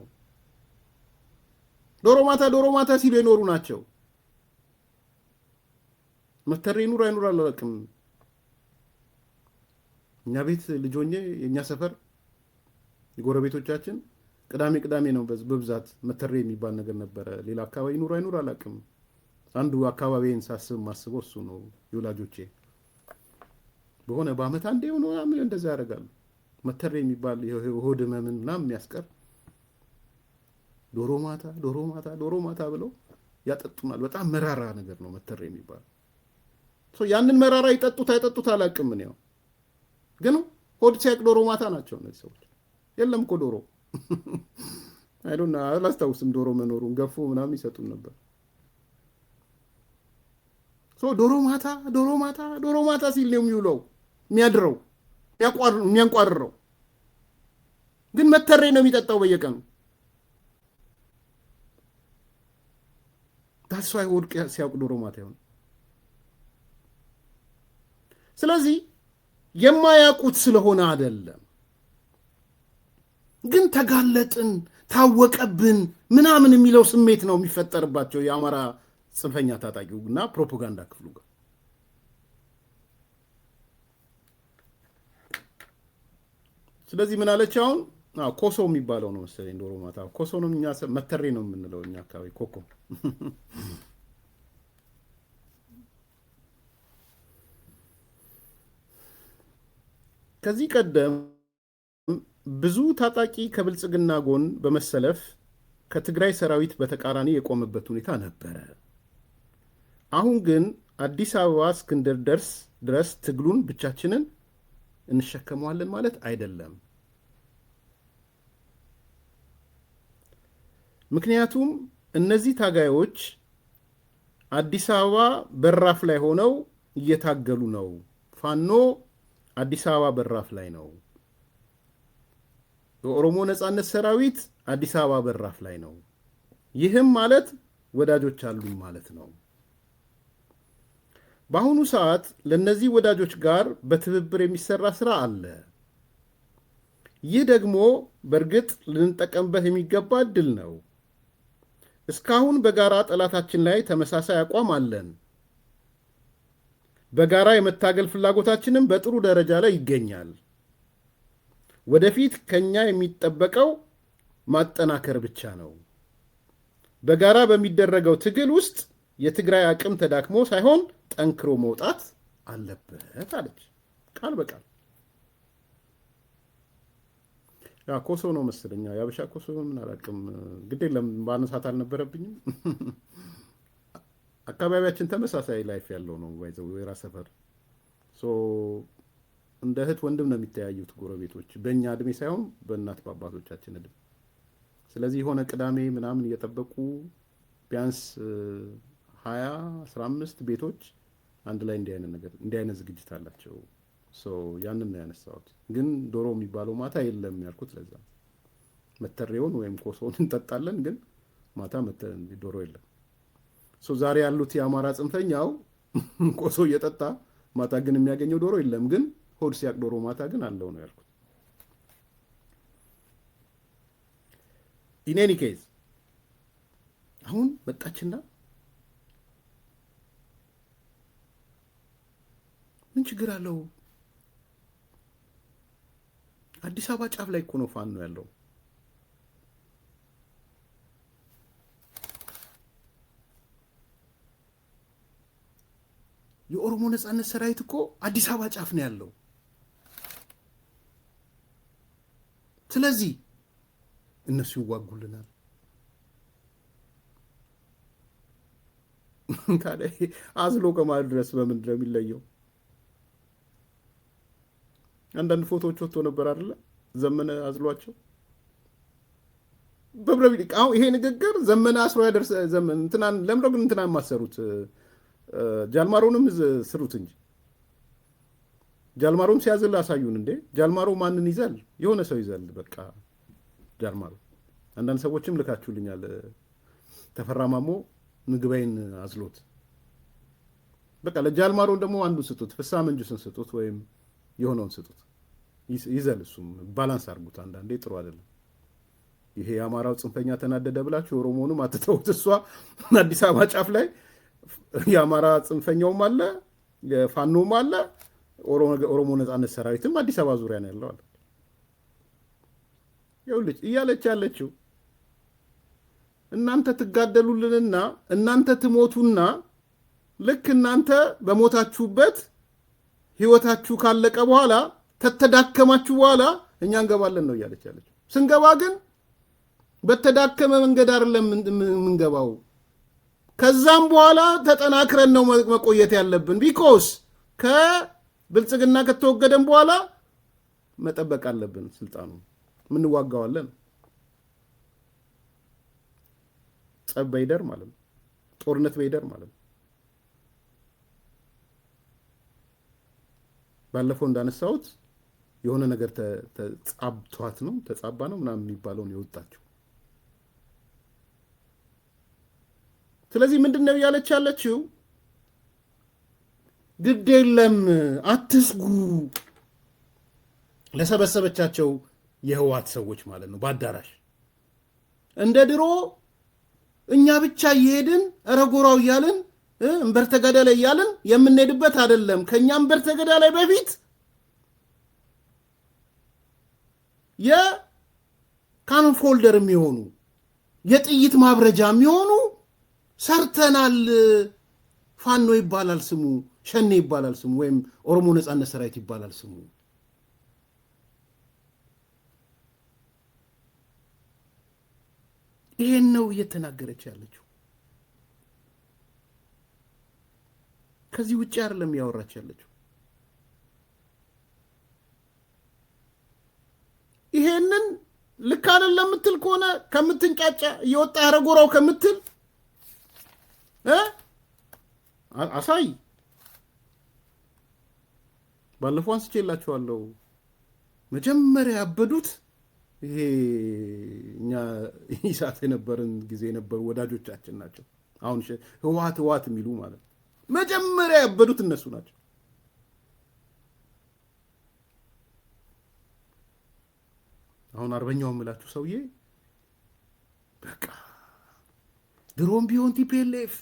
ዶሮ ማታ ሲሉ የኖሩ ናቸው። መተሬ ኑር አይኑር አላውቅም። እኛ ቤት ልጆኜ የኛ ሰፈር የጎረቤቶቻችን ቅዳሜ ነው በብዛት መተሬ የሚባል ነገር ነበረ። ሌላ አካባቢ ኑር አይኑር አላውቅም። አንዱ አካባቢን ሳስብ ማስበው እሱ ነው። የወላጆቼ በሆነ በአመት አንዴ ሆኖ ምን እንደዛ ያደርጋሉ። መተሬ የሚባል የሆድ ህመምን ምናምን የሚያስቀር ዶሮ ማታ ብለው ያጠጡናል። በጣም መራራ ነገር ነው መተሬ የሚባል። ያንን መራራ ይጠጡት አይጠጡት አላውቅም። ነው ግን ሆድ ሲያቅ ዶሮ ማታ ናቸው እነዚህ ሰዎች። የለም እኮ ዶሮ አላስታውስም ዶሮ መኖሩን። ገፎ ምናምን ይሰጡን ነበር። ዶሮ ማታ ሲል ነው የሚውለው የሚያድረው የሚያንቋርረው። ግን መተሬ ነው የሚጠጣው በየቀኑ። ታስፋይ ሆድ ሲያውቅ ዶሮ ማታ ይሆን። ስለዚህ የማያውቁት ስለሆነ አይደለም። ግን ተጋለጥን ታወቀብን ምናምን የሚለው ስሜት ነው የሚፈጠርባቸው የአማራ ጽንፈኛ ታጣቂውና ፕሮፓጋንዳ ክፍሉ ጋር። ስለዚህ ምን አለች አሁን? ኮሶ የሚባለው ነው መሰለኝ ዶሮ ማታ። ኮሶ ነው እኛ መተሬ ነው የምንለው እኛ አካባቢ ኮኮ። ከዚህ ቀደም ብዙ ታጣቂ ከብልጽግና ጎን በመሰለፍ ከትግራይ ሰራዊት በተቃራኒ የቆመበት ሁኔታ ነበረ። አሁን ግን አዲስ አበባ እስክንደርስ ድረስ ትግሉን ብቻችንን እንሸከመዋለን ማለት አይደለም። ምክንያቱም እነዚህ ታጋዮች አዲስ አበባ በራፍ ላይ ሆነው እየታገሉ ነው። ፋኖ አዲስ አበባ በራፍ ላይ ነው። የኦሮሞ ነጻነት ሰራዊት አዲስ አበባ በራፍ ላይ ነው። ይህም ማለት ወዳጆች አሉን ማለት ነው። በአሁኑ ሰዓት ለነዚህ ወዳጆች ጋር በትብብር የሚሰራ ስራ አለ። ይህ ደግሞ በእርግጥ ልንጠቀምበት የሚገባ እድል ነው። እስካሁን በጋራ ጠላታችን ላይ ተመሳሳይ አቋም አለን። በጋራ የመታገል ፍላጎታችንም በጥሩ ደረጃ ላይ ይገኛል። ወደፊት ከኛ የሚጠበቀው ማጠናከር ብቻ ነው። በጋራ በሚደረገው ትግል ውስጥ የትግራይ አቅም ተዳክሞ ሳይሆን ጠንክሮ መውጣት አለበት አለች ቃል በቃል። ያ ኮሶ ነው መሰለኛ ያበሻ ኮሶ ምን አላውቅም። ግዴ ለምን ባነሳት አልነበረብኝም። አካባቢያችን ተመሳሳይ ላይፍ ያለው ነው ባይዘው የራስ ሰፈር እንደ እህት ወንድም ነው የሚተያዩት ጎረቤቶች፣ በእኛ እድሜ ሳይሆን በእናት በአባቶቻችን እድሜ። ስለዚህ የሆነ ቅዳሜ ምናምን እየጠበቁ ቢያንስ 20-15 ቤቶች አንድ ላይ እንዲህ አይነት ዝግጅት አላቸው። ያንን ነው ያነሳሁት። ግን ዶሮ የሚባለው ማታ የለም ያልኩት ለዛ። መተሬውን ወይም ኮሶውን እንጠጣለን፣ ግን ማታ ዶሮ የለም። ዛሬ ያሉት የአማራ ጽንፈኛው ቆሶ እየጠጣ ማታ ግን የሚያገኘው ዶሮ የለም፣ ግን ሆድ ሲያቅ ዶሮ ማታ ግን አለው ነው ያልኩት። ኢን ኤኒ ኬዝ አሁን መጣችና ምን ችግር አለው? አዲስ አበባ ጫፍ ላይ እኮ ነው ፋኖ ያለው። የኦሮሞ ነጻነት ሰራዊት እኮ አዲስ አበባ ጫፍ ነው ያለው። ስለዚህ እነሱ ይዋጉልናል። ታዲያ አዝሎ ከማለት ድረስ በምንድን ነው የሚለየው? አንዳንድ ፎቶዎች ወጥቶ ነበር አይደለ? ዘመነ አዝሏቸው አሁን ይሄ ንግግር ዘመነ አስሮ ያደርስ ዘመን እንትናን ለምዶ ግን እንትናን ማሰሩት ጃልማሮንም ስሩት እንጂ ጃልማሮም ሲያዝል አሳዩን እንዴ። ጃልማሮ ማንን ይዛል? የሆነ ሰው ይዛል። በቃ ጃልማሮ አንዳንድ ሰዎችም ልካችሁልኛል። ተፈራማሞ ምግባይን አዝሎት በቃ ለጃልማሮን ደግሞ አንዱን ስጡት፣ ፍሳ መንጁስን ስጡት፣ ወይም የሆነውን ስጡት ይዘል። እሱም ባላንስ አድርጉት። አንዳንዴ ጥሩ አይደለም። ይሄ የአማራው ጽንፈኛ ተናደደ ብላችሁ ኦሮሞንም አትተውት። እሷ አዲስ አበባ ጫፍ ላይ የአማራ ጽንፈኛውም አለ፣ የፋኖም አለ፣ ኦሮሞ ነጻነት ሰራዊትም አዲስ አበባ ዙሪያ ነው ያለው አለ። ይኸውልሽ እያለች ያለችው እናንተ ትጋደሉልንና እናንተ ትሞቱና ልክ እናንተ በሞታችሁበት ህይወታችሁ ካለቀ በኋላ ተተዳከማችሁ በኋላ እኛ እንገባለን ነው እያለች ያለችው። ስንገባ ግን በተዳከመ መንገድ አይደለም የምንገባው። ከዛም በኋላ ተጠናክረን ነው መቆየት ያለብን። ቢኮስ ከብልጽግና ከተወገደን በኋላ መጠበቅ አለብን ስልጣኑ። ምንዋጋዋለን ጸብ በይደር ማለት ነው፣ ጦርነት በይደር ማለት ነው። ባለፈው እንዳነሳሁት የሆነ ነገር ተጻብቷት ነው ተጻባ ነው ምናምን የሚባለው ነው የወጣችው። ስለዚህ ምንድነው ያለች ያለችው? ግድ የለም አትስጉ፣ ለሰበሰበቻቸው የህዋት ሰዎች ማለት ነው በአዳራሽ እንደ ድሮ እኛ ብቻ እየሄድን ረጎራው እያልን እንበርተገዳ ላይ እያልን የምንሄድበት አይደለም። ከኛ እንበርተገዳ ላይ በፊት የካኖን ፎልደር የሚሆኑ የጥይት ማብረጃ የሚሆኑ ሰርተናል። ፋኖ ይባላል ስሙ፣ ሸኔ ይባላል ስሙ፣ ወይም ኦሮሞ ነጻነት ሰራዊት ይባላል ስሙ። ይሄን ነው እየተናገረች ያለችው። ከዚህ ውጭ አይደለም ያወራች ያለችው። ይሄንን ልክ አይደለም የምትል ከሆነ ከምትንጫጫ እየወጣ ረጎራው ከምትል አሳይ። ባለፈው አንስቼላችኋለሁ። መጀመሪያ ያበዱት ይሄ እኛ ኢሳት የነበርን ጊዜ የነበሩ ወዳጆቻችን ናቸው። አሁን ህወሓት የሚሉ ማለት ነው። መጀመሪያ ያበዱት እነሱ ናቸው። አሁን አርበኛው የምላችሁ ሰውዬ በቃ ድሮም ቢሆን ቲፒኤልኤፍ፣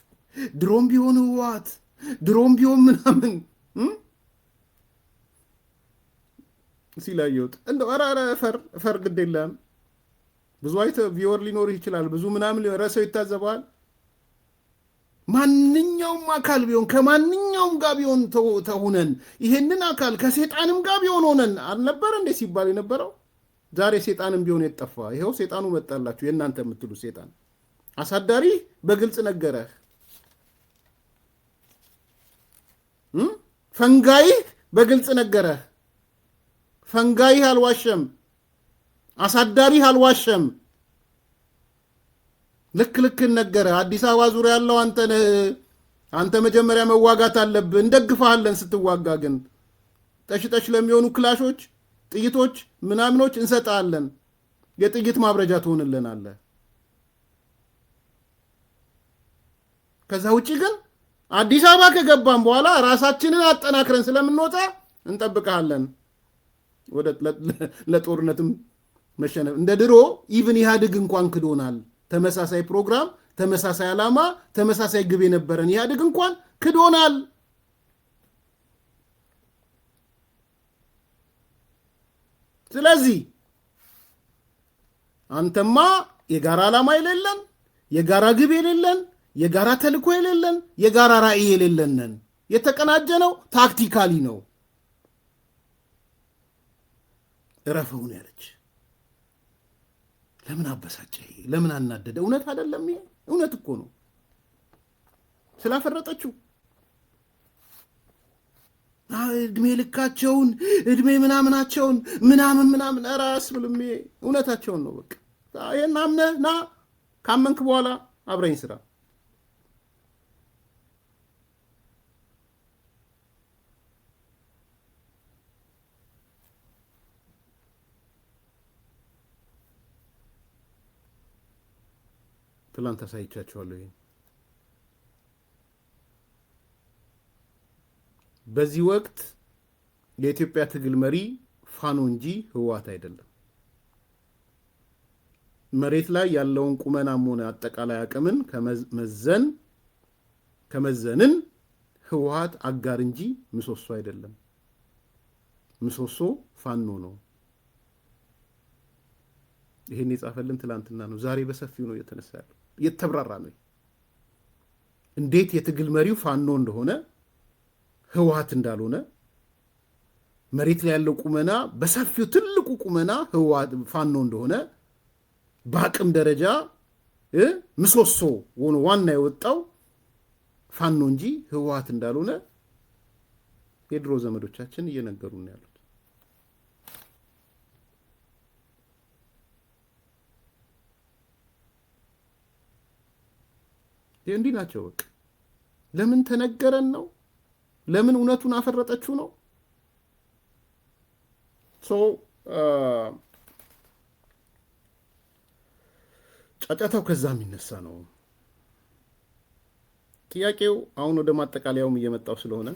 ድሮም ቢሆን ህወሓት፣ ድሮም ቢሆን ምናምን ሲላየውጥ እንደው አራራ ፈር ግድ የለም። ብዙ አይተ ቪወር ሊኖርህ ይችላል። ብዙ ምናምን ረሰው ይታዘባል። ማንኛውም አካል ቢሆን ከማንኛውም ጋር ቢሆን ተሁነን ይሄንን አካል ከሴጣንም ጋር ቢሆን ሆነን አልነበረ እንዴ ሲባል የነበረው? ዛሬ ሴጣንም ቢሆን የጠፋ ይኸው ሴጣኑ መጣላችሁ። የእናንተ የምትሉ ሴጣን አሳዳሪ በግልጽ ነገረህ። ፈንጋይህ በግልጽ ነገረህ። ፈንጋይህ አልዋሸም፣ አሳዳሪህ አልዋሸም። ልክን ነገረ። አዲስ አበባ ዙሪያ ያለው አንተ መጀመሪያ መዋጋት አለብህ። እንደግፋለን ስትዋጋ ግን ጠሽ ለሚሆኑ ክላሾች፣ ጥይቶች፣ ምናምኖች እንሰጣለን። የጥይት ማብረጃ ትሆንልናለህ። ከዛ ውጪ ግን አዲስ አበባ ከገባን በኋላ ራሳችንን አጠናክረን ስለምንወጣ እንጠብቃለን። ወደ ለጦርነትም መሸነፍ እንደ ድሮ ኢቭን ኢህአዴግ እንኳን ክዶናል። ተመሳሳይ ፕሮግራም፣ ተመሳሳይ ዓላማ፣ ተመሳሳይ ግብ የነበረን ኢህአዴግ እንኳን ክዶናል። ስለዚህ አንተማ የጋራ ዓላማ የሌለን፣ የጋራ ግብ የሌለን፣ የጋራ ተልእኮ የሌለን፣ የጋራ ራዕይ የሌለንን የተቀናጀ ነው፣ ታክቲካሊ ነው። እረፈውን ያለች ለምን አበሳጨ? ለምን አናደደ? እውነት አይደለም ይሄ? እውነት እኮ ነው። ስላፈረጠችው እድሜ ልካቸውን እድሜ ምናምናቸውን ምናምን ራስ ብልም እውነታቸውን ነው። በቃ ይሄን አምነህ ና፣ ካመንክ በኋላ አብረኝ ስራ። ትላንት አሳይቻቸዋለሁ። ይሄን በዚህ ወቅት የኢትዮጵያ ትግል መሪ ፋኖ እንጂ ህወሓት አይደለም። መሬት ላይ ያለውን ቁመናም ሆነ አጠቃላይ አቅምን ከመዘንን ህወሓት አጋር እንጂ ምሰሶ አይደለም። ምሰሶ ፋኖ ነው። ይሄን የጻፈልን ትላንትና ነው። ዛሬ በሰፊው ነው እየተነሳ ያለው፣ እየተብራራ ነው። እንዴት የትግል መሪው ፋኖ እንደሆነ ህወሓት እንዳልሆነ፣ መሬት ላይ ያለው ቁመና በሰፊው ትልቁ ቁመና ህወሓት ፋኖ እንደሆነ፣ በአቅም ደረጃ ምሰሶ ሆኖ ዋና የወጣው ፋኖ እንጂ ህወሓት እንዳልሆነ የድሮ ዘመዶቻችን እየነገሩን ያሉት። እንዲህ ናቸው። በቃ ለምን ተነገረን ነው? ለምን እውነቱን አፈረጠችው ነው? ጫጫታው ከዛ የሚነሳ ነው። ጥያቄው አሁን ወደ ማጠቃለያውም እየመጣው ስለሆነ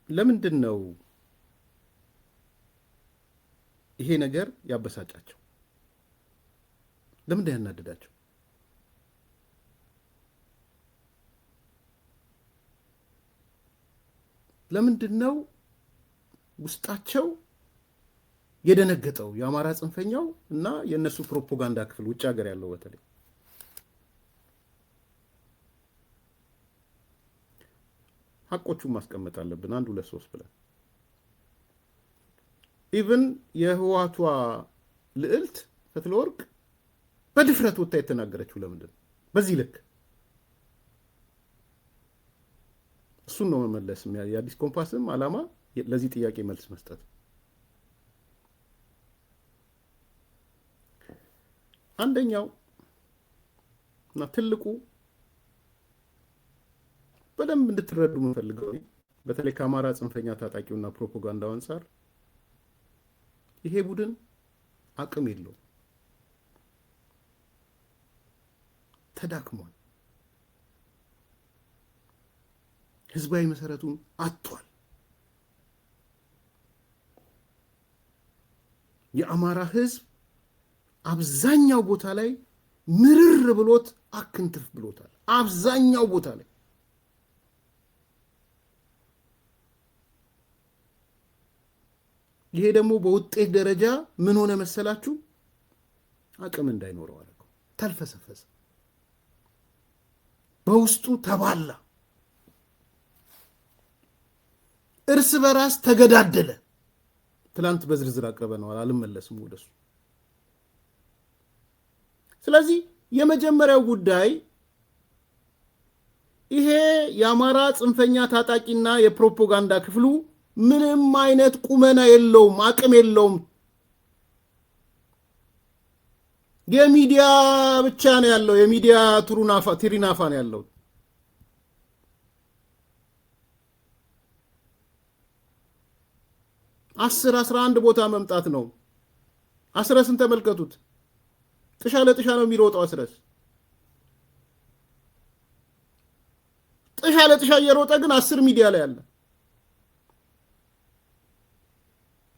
ለምንድን ነው ይሄ ነገር ያበሳጫቸው? ለምንድን ያናደዳቸው? ለምንድን ነው ውስጣቸው የደነገጠው? የአማራ ጽንፈኛው እና የነሱ ፕሮፓጋንዳ ክፍል ውጭ ሀገር ያለው በተለይ ሐቆቹን ማስቀመጥ አለብን። 1 2 3 ብለን ኢቭን የህወሓቷ ልዕልት ፈትለወርቅ በድፍረት ወጣ የተናገረችው ለምንድን ነው? በዚህ ልክ እሱን ነው መመለስ። የአዲስ ኮምፓስም ዓላማ ለዚህ ጥያቄ መልስ መስጠት። አንደኛው እና ትልቁ በደንብ እንድትረዱ የምፈልገው በተለይ ከአማራ ጽንፈኛ ታጣቂውና ፕሮፓጋንዳው አንጻር ይሄ ቡድን አቅም የለውም፣ ተዳክሟል፣ ህዝባዊ መሰረቱን አጥቷል። የአማራ ህዝብ አብዛኛው ቦታ ላይ ምርር ብሎት አክንትፍ ብሎታል። አብዛኛው ቦታ ላይ ይሄ ደግሞ በውጤት ደረጃ ምን ሆነ መሰላችሁ? አቅም እንዳይኖረው አደረገው። ተልፈሰፈሰ፣ በውስጡ ተባላ፣ እርስ በራስ ተገዳደለ። ትላንት በዝርዝር አቅርበነዋል፣ አልመለስም ወደሱ። ስለዚህ የመጀመሪያው ጉዳይ ይሄ የአማራ ጽንፈኛ ታጣቂና የፕሮፓጋንዳ ክፍሉ ምንም አይነት ቁመና የለውም፣ አቅም የለውም። የሚዲያ ብቻ ነው ያለው፣ የሚዲያ ትሪናፋ ነው ያለው። አስር 11 ቦታ መምጣት ነው። አስረስን ተመልከቱት። ጥሻ ለጥሻ ነው የሚሮጠው። አስረስ ጥሻ ለጥሻ እየሮጠ ግን 10 ሚዲያ ላይ አለ።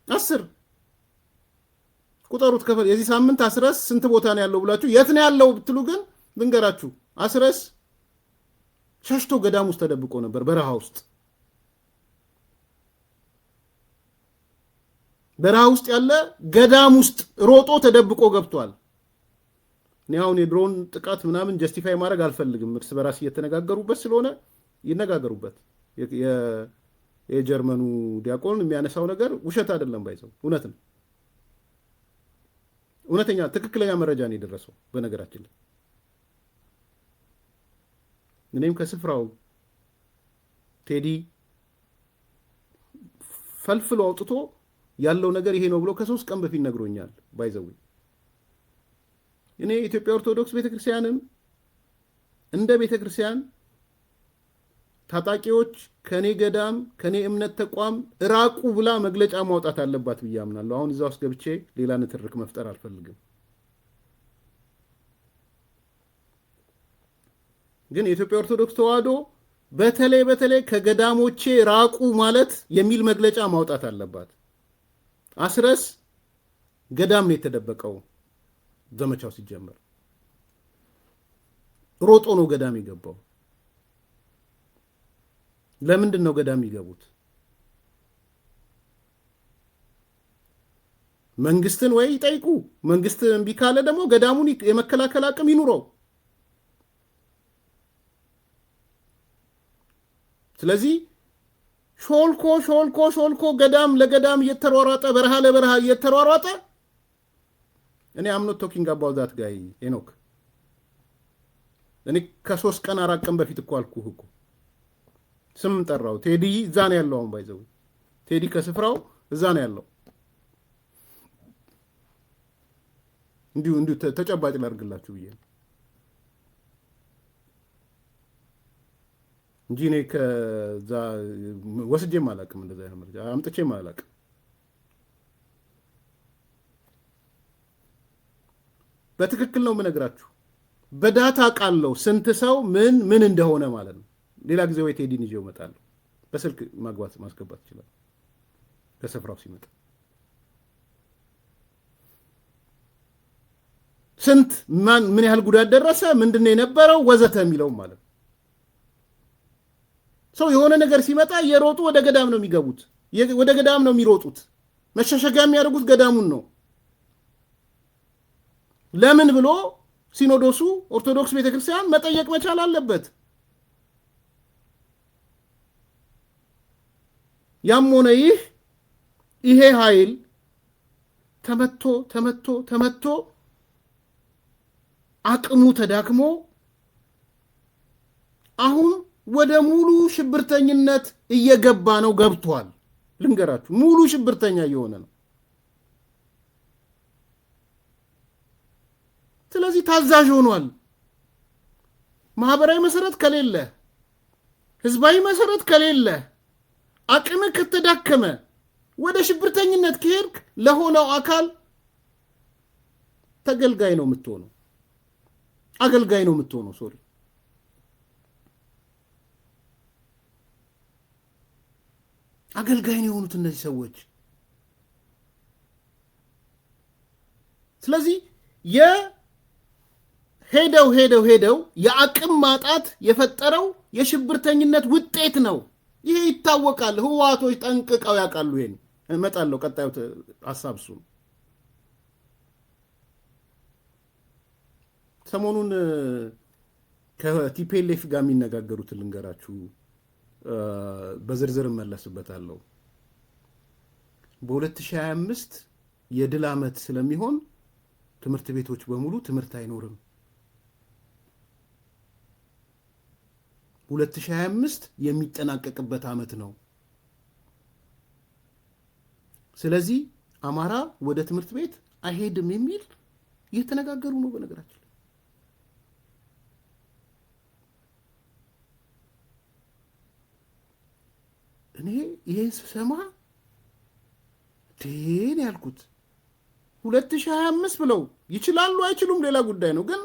10 ቁጠሩት ከፈል የዚህ ሳምንት አስረስ ስንት ቦታ ነው ያለው ብላችሁ የት ነው ያለው ብትሉ ግን ልንገራችሁ አስረስ ሸሽቶ ገዳም ውስጥ ተደብቆ ነበር። በረሃ ውስጥ ያለ ገዳም ውስጥ ሮጦ ተደብቆ ገብቷል። እኔ አሁን የድሮን ጥቃት ምናምን ጀስቲፋይ ማድረግ አልፈልግም። እርስ በራስ እየተነጋገሩበት ስለሆነ ይነጋገሩበት። የጀርመኑ ዲያቆን የሚያነሳው ነገር ውሸት አይደለም፣ ባይዘው እውነት ነው። እውነተኛ ትክክለኛ መረጃ ነው የደረሰው። በነገራችን ላይ እኔም ከስፍራው ቴዲ ፈልፍሎ አውጥቶ ያለው ነገር ይሄ ነው ብሎ ከ3 ቀን በፊት ነግሮኛል። ባይዘው እኔ የኢትዮጵያ ኦርቶዶክስ ቤተክርስቲያንም እንደ ቤተክርስቲያን ታጣቂዎች ከኔ ገዳም ከኔ እምነት ተቋም ራቁ ብላ መግለጫ ማውጣት አለባት ብዬ አምናለሁ። አሁን እዛ ውስጥ ገብቼ ሌላ ንትርክ መፍጠር አልፈልግም። ግን የኢትዮጵያ ኦርቶዶክስ ተዋሕዶ በተለይ ከገዳሞቼ ራቁ ማለት የሚል መግለጫ ማውጣት አለባት። አስረስ ገዳም ነው የተደበቀው። ዘመቻው ሲጀመር ሮጦ ነው ገዳም የገባው። ለምንድን ነው ገዳም ይገቡት? መንግስትን ወይ ይጠይቁ። መንግስት እምቢ ካለ ደግሞ ገዳሙን የመከላከል አቅም ይኑረው። ስለዚህ ሾልኮ ገዳም ለገዳም እየተሯሯጠ በረሃ ለበረሃ እየተሯሯጠ እኔ አምኖት ቶኪንግ አባውት ዛት ጋይ ሄኖክ እኔ ከ3 ቀን 4 ቀን በፊት እኮ አልኩህ እኮ ስም ጠራው። ቴዲ እዛ ነው ያለው። አሁን ባይዘው ቴዲ ከስፍራው እዛ ነው ያለው። እንዲሁ ተጨባጭ ላድርግላችሁ ብዬ እንጂ እኔ ከዛ ወስጄም አላውቅም። እንደዛ አይነት መረጃ አምጥቼም አላውቅም። በትክክል ነው የምነግራችሁ። በዳታ ቃለው ስንት ሰው ምን እንደሆነ ማለት ነው። ሌላ ጊዜ ወይ ቴዲን ይዤው እመጣለሁ። በስልክ ማስገባት ይችላል። ከስፍራው ሲመጣ ስንት ምን ያህል ጉዳት ደረሰ፣ ምንድነው የነበረው ወዘተ የሚለው ማለት ነው። ሰው የሆነ ነገር ሲመጣ እየሮጡ ወደ ገዳም ነው የሚገቡት፣ ወደ ገዳም ነው የሚሮጡት። መሸሸጊያ የሚያደርጉት ገዳሙን ነው። ለምን ብሎ ሲኖዶሱ ኦርቶዶክስ ቤተክርስቲያን መጠየቅ መቻል አለበት። ያም ሆነ ይሄ ኃይል ተመቶ አቅሙ ተዳክሞ አሁን ወደ ሙሉ ሽብርተኝነት እየገባ ነው። ገብቷል። ልንገራችሁ፣ ሙሉ ሽብርተኛ እየሆነ ነው። ስለዚህ ታዛዥ ሆኗል። ማህበራዊ መሰረት ከሌለ፣ ህዝባዊ መሰረት ከሌለ፣ አቅም ከተዳከመ፣ ወደ ሽብርተኝነት ከሄድክ ለሆነው አካል ተገልጋይ ነው የምትሆነው። አገልጋይ ነው የምትሆነው። ሶሪ አገልጋይ ነው የሆኑት እነዚህ ሰዎች። ስለዚህ ሄደው የአቅም ማጣት የፈጠረው የሽብርተኝነት ውጤት ነው። ይሄ ይታወቃል። ህወሓቶች ጠንቅቀው ያውቃሉ። ይሄን እመጣለሁ። ቀጣዩ ሐሳብ እሱ ነው። ሰሞኑን ከቲፒኤልኤፍ ጋር የሚነጋገሩትን ልንገራችሁ። በዝርዝር እመለስበታለሁ። በ2025 የድል ዓመት ስለሚሆን ትምህርት ቤቶች በሙሉ ትምህርት አይኖርም። 2025 የሚጠናቀቅበት ዓመት ነው። ስለዚህ አማራ ወደ ትምህርት ቤት አይሄድም የሚል እየተነጋገሩ ነው። በነገራችን እኔ ይሄን ስሰማ ቴን ያልኩት 2025 ብለው ይችላሉ አይችሉም ሌላ ጉዳይ ነው። ግን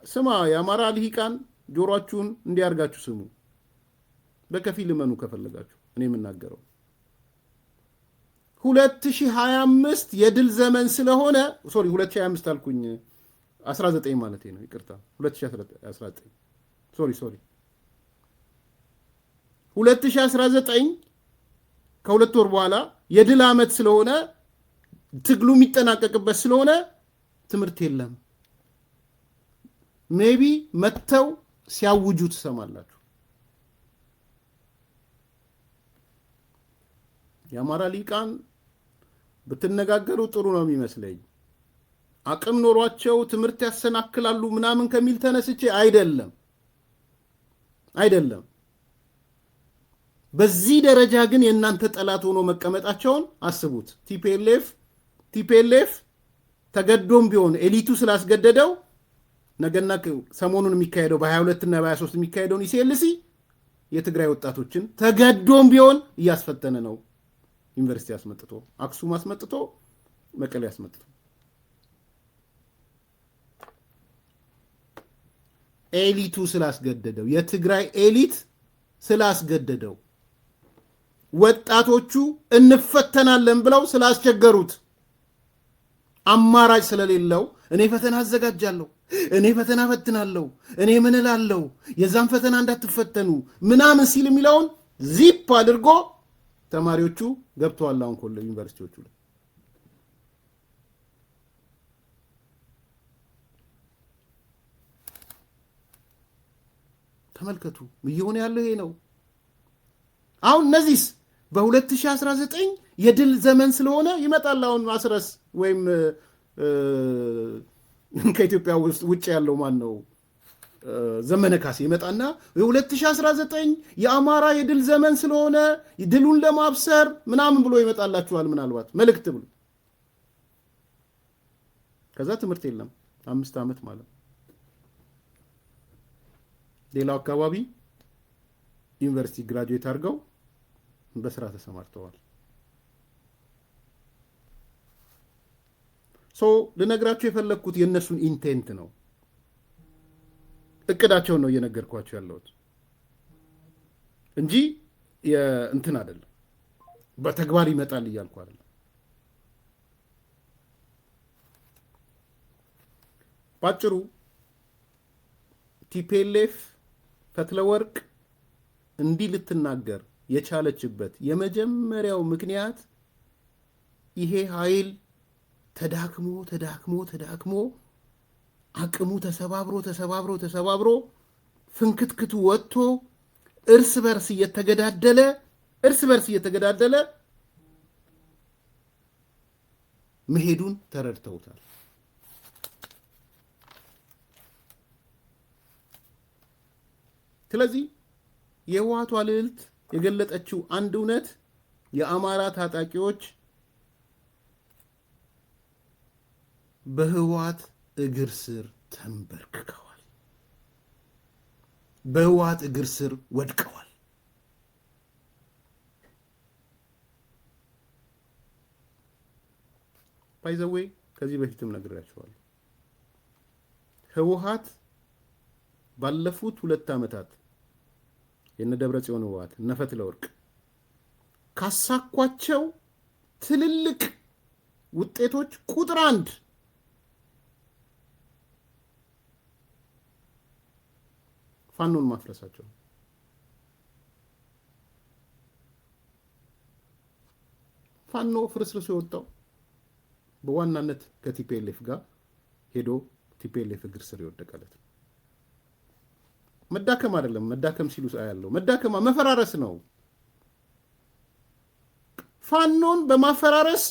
ስማ፣ የአማራ ልሂቃን ጆሮአችሁን እንዲያርጋችሁ ስሙ። በከፊል መኑ ከፈለጋችሁ እኔ የምናገረው 2025 የድል ዘመን ስለሆነ 2025 አልኩኝ 19 ማለት ነው ይቅርታ 2019 2019 ከሁለት ወር በኋላ የድል ዓመት ስለሆነ ትግሉ የሚጠናቀቅበት ስለሆነ ትምህርት የለም ሜቢ መተው ሲያውጁ ትሰማላችሁ የአማራ ሊቃን ብትነጋገሩ ጥሩ ነው የሚመስለኝ አቅም ኖሯቸው ትምህርት ያሰናክላሉ ምናምን ከሚል ተነስቼ አይደለም በዚህ ደረጃ ግን የእናንተ ጠላት ሆኖ መቀመጣቸውን አስቡት ቲፒኤልኤፍ ተገዶም ቢሆን ኤሊቱ ስላስገደደው ነገና ሰሞኑን የሚካሄደው በ22 እና በ23 የሚካሄደውን ኢሲኤልሲ የትግራይ ወጣቶችን ተገዶም ቢሆን እያስፈተነ ነው ዩኒቨርሲቲ አስመጥቶ አክሱም አስመጥቶ መቀሌ አስመጥቶ ኤሊቱ ስላስገደደው የትግራይ ኤሊት ስላስገደደው ወጣቶቹ እንፈተናለን ብለው ስላስቸገሩት አማራጭ ስለሌለው እኔ ፈተና አዘጋጃለሁ እኔ ፈተና ፈትናለሁ እኔ ምን እላለሁ የዛን ፈተና እንዳትፈተኑ ምናምን ሲል የሚለውን ዚፕ አድርጎ ተማሪዎቹ ገብተዋል አሁን ኮሌጅ ዩኒቨርሲቲዎቹ ላይ ተመልከቱ እየሆነ ያለው ይሄ ነው አሁን እነዚህስ በ2019 የድል ዘመን ስለሆነ ይመጣል አሁን ማስረስ ወይም ከኢትዮጵያ ውጭ ያለው ማን ነው ዘመነ ካሴ ይመጣና የ2019 የአማራ የድል ዘመን ስለሆነ ድሉን ለማብሰር ምናምን ብሎ ይመጣላችኋል ምናልባት መልእክት ብሎ ከዛ ትምህርት የለም 5 ዓመት ማለት ሌላው አካባቢ ዩኒቨርሲቲ ግራጁዌት አድርገው በስራ ተሰማርተዋል ልነግራችሁ የፈለግኩት የእነሱን ኢንቴንት ነው እቅዳቸውን ነው እየነገርኳችሁ ያለሁት እንጂ እንትን አይደለም በተግባር ይመጣል እያልኩ አይደለም ባጭሩ ቲፒኤልኤፍ ፈትለወርቅ እንዲህ ልትናገር የቻለችበት የመጀመሪያው ምክንያት ይሄ ኃይል ተዳክሞ አቅሙ ተሰባብሮ ፍንክትክቱ ወጥቶ እርስ በርስ እየተገዳደለ መሄዱን ተረድተውታል ስለዚህ የህወሓቷ ልዕልት የገለጠችው አንድ እውነት የአማራ ታጣቂዎች በህወሓት እግር ስር ተንበርክከዋል በህወሓት እግር ስር ወድቀዋል ባይዘዌ ከዚህ በፊትም ነግሬያችኋለሁ ህወሓት ባለፉት 2 ዓመታት የነደብረ ጽዮን ህወሓት ነፈትለወርቅ ካሳኳቸው ትልልቅ ውጤቶች ቁጥር 1 ፋኖን ማፍረሳቸው ፋኖ ፍርስርስ የወጣው በዋናነት ከቲፒኤልኤፍ ጋር ሄዶ ቲፒኤልኤፍ እግር ስር ይወደቃለት መዳከም አይደለም መዳከም ሲሉ ያለው መዳከማ መፈራረስ ነው ፋኖን በማፈራረስ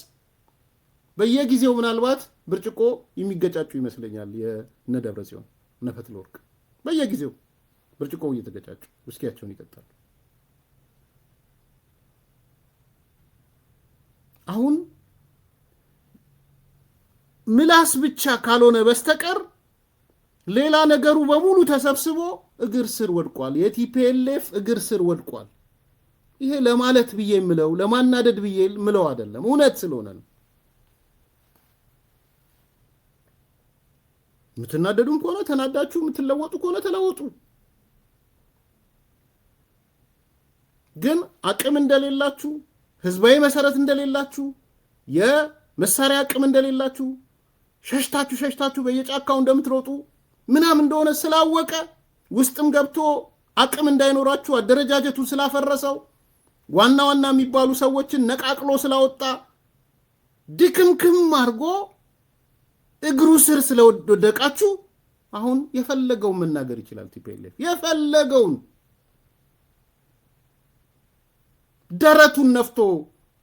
በየጊዜው ምናልባት ብርጭቆ የሚገጫጩ ይመስለኛል የነደብረ ጽዮን ነፈትለወርቅ በየጊዜው ብርጭቆ እየተገጫጩ ውስኪያቸውን ይጠጣሉ አሁን ምላስ ብቻ ካልሆነ በስተቀር ሌላ ነገሩ በሙሉ ተሰብስቦ እግር ስር ወድቋል የቲፒኤልኤፍ እግር ስር ወድቋል ይሄ ለማለት ብዬ ምለው ለማናደድ ብዬ ምለው አይደለም እውነት ስለሆነ ነው ምትናደዱም ከሆነ ተናዳችሁ ምትለወጡ ከሆነ ተለወጡ ግን አቅም እንደሌላችሁ፣ ህዝባዊ መሰረት እንደሌላችሁ፣ የመሳሪያ አቅም እንደሌላችሁ፣ ሸሽታችሁ በየጫካው እንደምትሮጡ ምናምን እንደሆነ ስላወቀ ውስጥም ገብቶ አቅም እንዳይኖራችሁ አደረጃጀቱን ስላፈረሰው ዋና የሚባሉ ሰዎችን ነቃቅሎ ስላወጣ ድክምክም አድርጎ እግሩ ስር ስለወደቃችሁ አሁን የፈለገውን መናገር ይችላል። ቲፒኤልኤፍ የፈለገውን ደረቱን ነፍቶ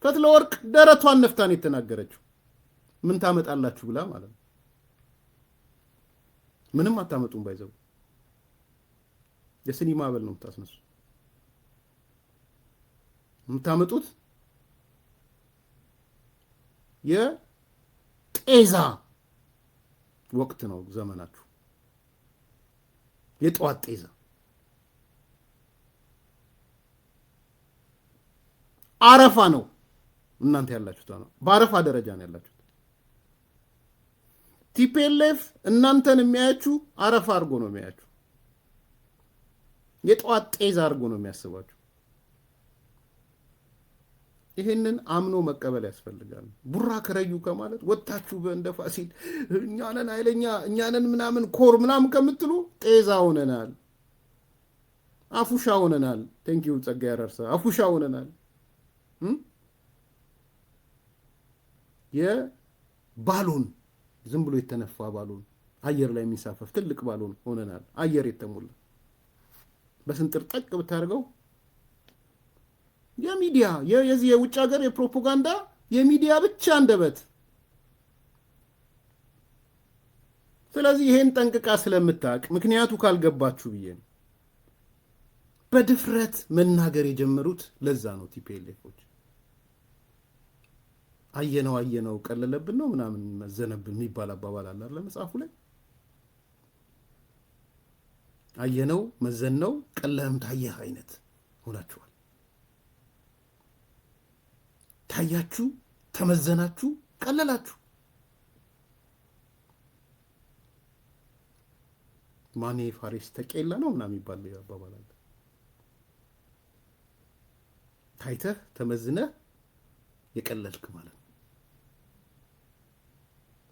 ፈትለወርቅ ደረቷን ነፍታን የተናገረችው ምን ታመጣላችሁ ብላ ማለት ነው። ምንም አታመጡም። ባይዘው የሲኒማ አበል ነው የምታስነሱ። የምታመጡት የጤዛ ወቅት ነው ዘመናችሁ፣ የጠዋት ጤዛ። አረፋ ነው እናንተ ያላችሁት ነው። በአረፋ ደረጃ ነው ያላችሁት። ቲፒኤልኤፍ እናንተን የሚያያችሁ አረፋ አድርጎ ነው የሚያያችሁ። የጠዋት ጤዛ አድርጎ ነው የሚያስባችሁ። ይሄንን አምኖ መቀበል ያስፈልጋል። ቡራ ከረዩ ከማለት ወጣችሁ እንደ ፋሲል እኛንን ኃይለኛ እኛንን ምናምን ኮር ምናምን ከምትሉ ጤዛ ሆነናል፣ አፉሻ ሆነናል። ቴንኪው ጸጋ ያረርሳ አፉሻ ሆነናል። የባሎን ዝም ብሎ የተነፋ ባሎን፣ አየር ላይ የሚሳፈፍ ትልቅ ባሎን ሆነናል። አየር የተሞላ በስንጥር ጠቅ ብታደርገው የሚዲያ የዚህ የውጭ ሀገር የፕሮፓጋንዳ የሚዲያ ብቻ አንደበት። ስለዚህ ይሄን ጠንቅቃ ስለምታውቅ ምክንያቱ ካልገባችሁ ብዬ ነው በድፍረት መናገር የጀመሩት። ለዛ ነው ቲፒኤልኤፎች አየነው ቀለለብን ነው ምናምን መዘነብን የሚባል አባባል አለ አይደል መጽሐፉ ላይ። አየነው መዘነው ቀለህም ታየህ አይነት ሆናችኋል። ታያችሁ፣ ተመዘናችሁ፣ ቀለላችሁ። ማኔ ፋሬስ ተቄላ ነው ምናምን የሚባል አባባል አለ። ታይተህ ተመዝነህ የቀለልክ ማለት ነው።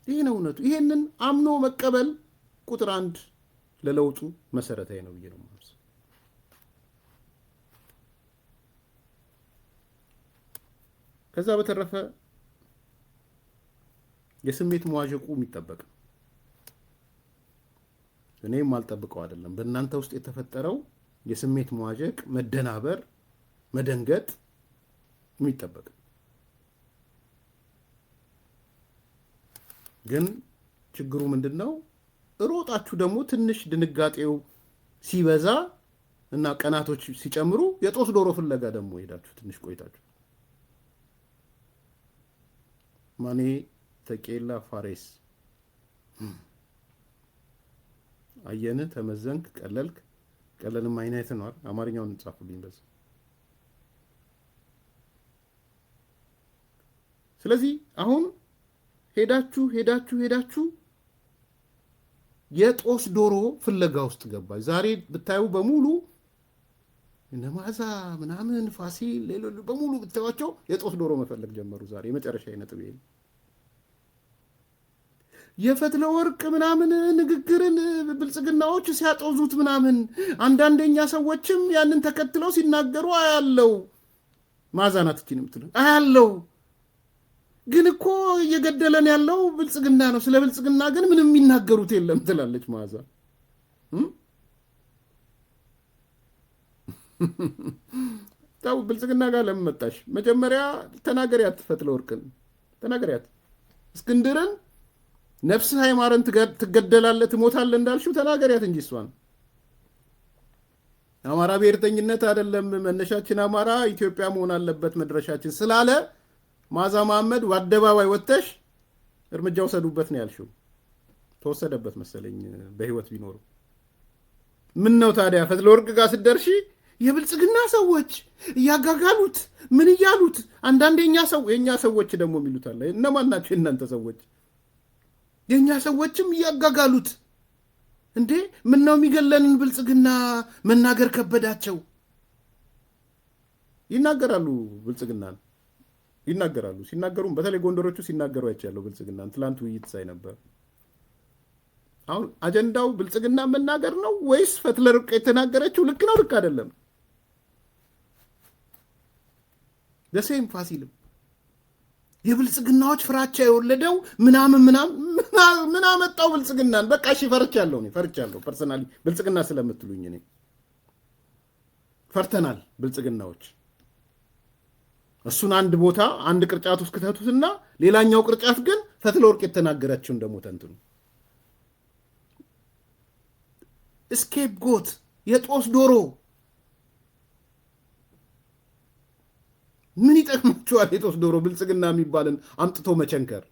ይሄ ነው እውነቱ። ይሄንን አምኖ መቀበል ቁጥር 1 ለለውጡ መሰረታዊ ነው ብዬ ነው የማስበው። ከዛ በተረፈ የስሜት መዋዠቁ የሚጠበቅ ነው። እኔም አልጠብቀው አይደለም። በእናንተ ውስጥ የተፈጠረው የስሜት መዋዠቅ፣ መደናበር፣ መደንገጥ የሚጠበቅ ግን ችግሩ ምንድነው? ሮጣችሁ ደግሞ ትንሽ ድንጋጤው ሲበዛ እና ቀናቶች ሲጨምሩ የጦስ ዶሮ ፍለጋ ደግሞ ሄዳችሁ ትንሽ ቆይታችሁ ማኔ ተቄላ ፋሬስ አየን ተመዘንክ ቀለልክ። ቀለልም አይነት ነው አማርኛውን ጻፉልኝ በዛ። ስለዚህ አሁን ሄዳችሁ የጦስ ዶሮ ፍለጋ ውስጥ ገባች። ዛሬ ብታዩ በሙሉ እነማዛ ምናምን ፋሲል ሌሎች በሙሉ ብታዩቸው የጦስ ዶሮ መፈለግ ጀመሩ። ዛሬ የመጨረሻ ነጥብ ይሄ የፈትለ ወርቅ ምናምን ንግግርን ብልጽግናዎች ሲያጦዙት ምናምን አንዳንደኛ ሰዎችም ያንን ተከትለው ሲናገሩ አያለው። ማዛናት እቺ ነው የምትለው አያለው። ግን እኮ እየገደለን ያለው ብልጽግና ነው፣ ስለ ብልጽግና ግን ምንም የሚናገሩት የለም ትላለች ማዛ። ታው ብልጽግና ጋር ለምን መጣሽ? መጀመሪያ ተናገሪያት፣ ፈትለ ወርቅን ተናገሪያት። እስክንድርን ነፍስ ሃይማረን ትገደላለህ ትሞታለህ እንዳልሽው ተናገሪያት እንጂ እሷን አማራ ብሔርተኝነት አይደለም መነሻችን አማራ ኢትዮጵያ መሆን አለበት መድረሻችን ስላለ ማዛ መሐመድ በአደባባይ ወጥተሽ እርምጃ ወሰዱበት ነው ያልሽው። ተወሰደበት መሰለኝ በህይወት ቢኖሩ። ምን ነው ታዲያ ፈትለ ወርቅ ጋር ስትደርሺ የብልጽግና ሰዎች እያጋጋሉት ምን እያሉት፣ አንዳንድ የኛ ሰዎች ደግሞ የሚሉት አለ። እነማን ናቸው የእናንተ ሰዎች? የኛ ሰዎችም እያጋጋሉት እንዴ ምን ነው የሚገለንን ብልጽግና መናገር ከበዳቸው። ይናገራሉ ብልጽግናን ይናገራሉ። ሲናገሩም በተለይ ጎንደሮቹ ሲናገሩ አይቻለሁ ብልጽግናን። ትላንት ውይይት ሳይ ነበር። አሁን አጀንዳው ብልጽግና መናገር ነው ወይስ ፈትለ ወርቅ የተናገረችው ልክ ነው ልክ አይደለም? ደሴም ፋሲልም የብልጽግናዎች ፍራቻ የወለደው ምን አመጣው ብልጽግናን? በቃ እሺ ፈርቻለሁ። ፐርሰናሊ ብልጽግና ስለምትሉኝ እኔ ፈርተናል ብልጽግናዎች። እሱን አንድ ቦታ አንድ ቅርጫት ውስጥ ከተቱትና ሌላኛው ቅርጫት ግን ፈትለ ወርቅ የተናገረችውን ደግሞ ተንትኑ። ስኬፕ ጎት የጦስ ዶሮ ምን ይጠቅማችኋል? የጦስ ዶሮ ብልጽግና የሚባልን አምጥቶ መቸንከር።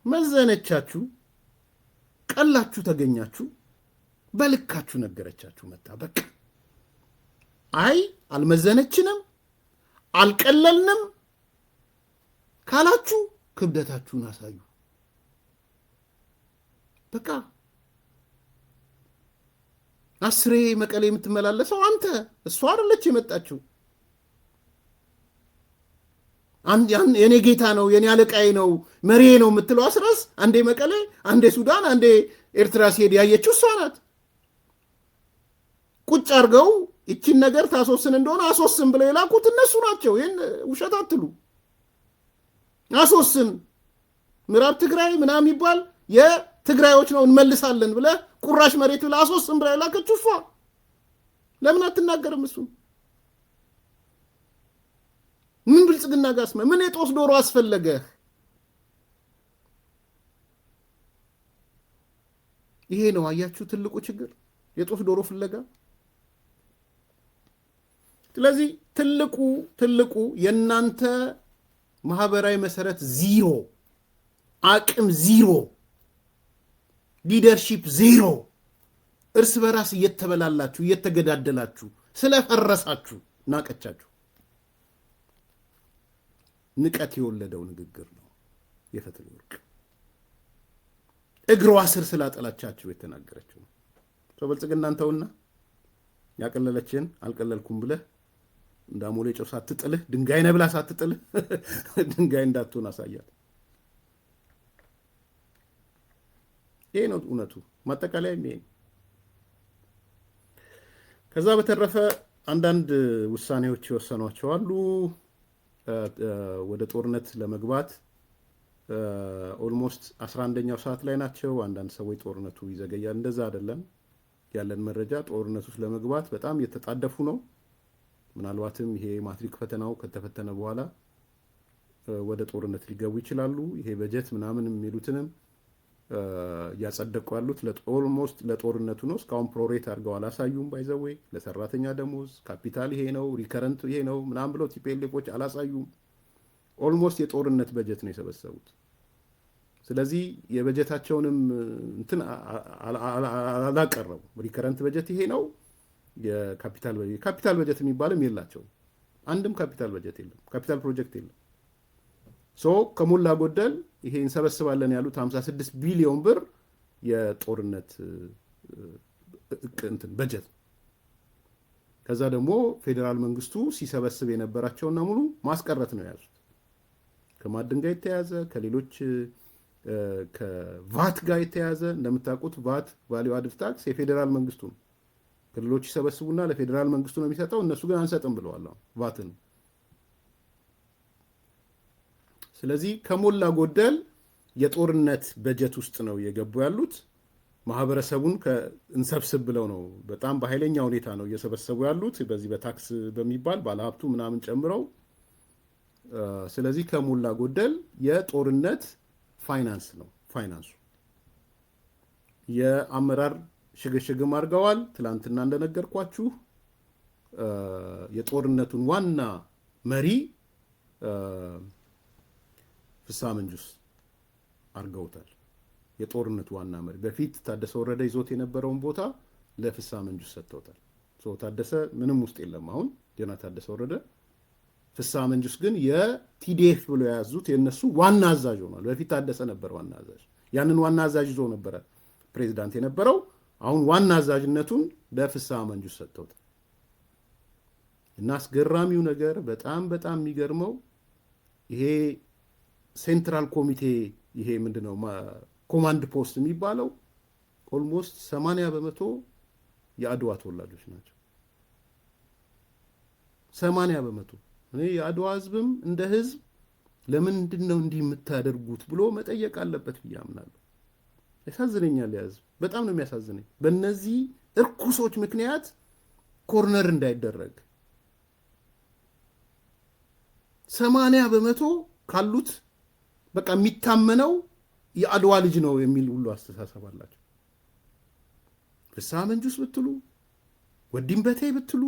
መዘነቻችሁ፣ ቀላችሁ ተገኛችሁ፣ በልካችሁ ነገረቻችሁ መጣ። በቃ አይ አልመዘነችንም አልቀለልንም ካላችሁ ክብደታችሁን አሳዩ። በቃ አስሬ መቀሌ የምትመላለሰው አንተ፣ እሷ አይደለች የመጣችው። የኔ ጌታ ነው የኔ አለቃዬ ነው መሪ ነው የምትለው አስረስ አንዴ መቀሌ አንዴ ሱዳን አንዴ ኤርትራ ሲሄድ ያየችው እሷ ናት። ቁጭ አድርገው ይቺን ነገር ታስወስን እንደሆነ አስወስን ብለው የላኩት እነሱ ናቸው። ይህን ውሸት አትሉ። አስወስን ምዕራብ ትግራይ ምናምን ይባል የትግራዮች ነው እንመልሳለን ብለህ ቁራሽ መሬት ብለህ አስወስን ብላ የላከችው እሷ። ለምን አትናገርም? እሱ ምን ብልጽግና ጋስመ ምን የጦስ ዶሮ አስፈለገህ? ይሄ ነው አያችሁ ትልቁ ችግር፣ የጦስ ዶሮ ፍለጋ። ስለዚህ ትልቁ የእናንተ ማህበራዊ መሰረት ዜሮ፣ አቅም ዜሮ፣ ሊደርሺፕ ዜሮ፣ እርስ በራስ እየተበላላችሁ እየተገዳደላችሁ ስለፈረሳችሁ ናቀቻችሁ። ንቀት የወለደው ንግግር ነው የፈትለ ወርቅ። እግሯ ስር ስላጠላቻችሁ የተናገረችው ነው። ሰው ብልጽግናን ተውና ያቀለለችን አልቀለልኩም ብለህ እንዳሞሌ ጨው ሳትጥልህ ድንጋይ ነህ ብላ ሳትጥልህ ድንጋይ እንዳትሆን አሳያት። ይሄ ነው እውነቱ። ማጠቃለያ ይሄ። ከዛ በተረፈ አንዳንድ ውሳኔዎች የወሰኗቸው አሉ። ወደ ጦርነት ለመግባት ኦልሞስት 11ኛው ሰዓት ላይ ናቸው። አንዳንድ ሰዎች ጦርነቱ ይዘገያል፣ እንደዛ አይደለም። ያለን መረጃ ጦርነቱ ውስጥ ለመግባት በጣም እየተጣደፉ ነው። ምናልባትም ይሄ ማትሪክ ፈተናው ከተፈተነ በኋላ ወደ ጦርነት ሊገቡ ይችላሉ። ይሄ በጀት ምናምን የሚሉትንም እያጸደቁ ያሉት ኦልሞስት ለጦርነቱ ነው። እስካሁን ፕሮሬት አድርገው አላሳዩም። ባይዘወይ ለሰራተኛ ደሞዝ ካፒታል ይሄ ነው ሪከረንት ይሄ ነው ምናምን ብለው ቲፒኤልኤፎች አላሳዩም። ኦልሞስት የጦርነት በጀት ነው የሰበሰቡት። ስለዚህ የበጀታቸውንም እንትን አላቀረቡ። ሪከረንት በጀት ይሄ ነው፣ የካፒታል በጀት የሚባልም የላቸውም። አንድም ካፒታል በጀት የለም፣ ካፒታል ፕሮጀክት የለም። ከሞላ ጎደል ይሄ እንሰበስባለን ያሉት 56 ቢሊዮን ብር የጦርነት እንትን በጀት። ከዛ ደግሞ ፌዴራል መንግስቱ ሲሰበስብ የነበራቸውና ሙሉ ማስቀረት ነው የያዙት። ከማዕድን ጋር የተያዘ ከሌሎች ከቫት ጋር የተያዘ እንደምታውቁት ቫት ቫሊዩ አድድ ታክስ የፌዴራል መንግስቱ ነው። ክልሎች ይሰበስቡና ለፌዴራል መንግስቱ ነው የሚሰጠው። እነሱ ግን አንሰጥም ብለዋል ቫትን። ስለዚህ ከሞላ ጎደል የጦርነት በጀት ውስጥ ነው የገቡ ያሉት። ማህበረሰቡን እንሰብስብ ብለው ነው በጣም በኃይለኛ ሁኔታ ነው እየሰበሰቡ ያሉት፣ በዚህ በታክስ በሚባል ባለሀብቱ ምናምን ጨምረው። ስለዚህ ከሞላ ጎደል የጦርነት ፋይናንስ ነው ፋይናንሱ። የአመራር ሽግሽግም አድርገዋል። ትላንትና እንደነገርኳችሁ የጦርነቱን ዋና መሪ ፍስሐ መንጁስ አድርገውታል። የጦርነቱ ዋና መሪ በፊት ታደሰ ወረደ ይዞት የነበረውን ቦታ ለፍስሐ መንጁስ ሰጥተውታል። ታደሰ ምንም ውስጥ የለም አሁን ጀነራል ታደሰ ወረደ። ፍስሐ መንጁስ ግን የቲዲኤፍ ብሎ የያዙት የነሱ ዋና አዛዥ ሆኗል። በፊት ታደሰ ነበር ዋና አዛዥ። ያንን ዋና አዛዥ ይዞ ነበረ ፕሬዚዳንት የነበረው አሁን ዋና አዛዥነቱን ለፍስሐ መንጁስ ሰጥተውታል። እና አስገራሚው ነገር በጣም በጣም የሚገርመው ይሄ ሴንትራል ኮሚቴ ይሄ ምንድነው ኮማንድ ፖስት የሚባለው ኦልሞስት 80% የአድዋ ተወላጆች ናቸው። 80%። እኔ የአድዋ ህዝብም እንደ ህዝብ ለምንድን ነው እንዲህ የምታደርጉት ብሎ መጠየቅ አለበት ብዬ አምናለሁ። ያሳዝነኛል። ያ ህዝብ በጣም ነው የሚያሳዝነኝ። በእነዚህ እርኩሶች ምክንያት ኮርነር እንዳይደረግ 80% ካሉት በቃ የሚታመነው የአድዋ ልጅ ነው የሚል ሁሉ አስተሳሰብ አላቸው። ፍስሐ መንጁስ ብትሉ፣ ወዲም በቴ ብትሉ፣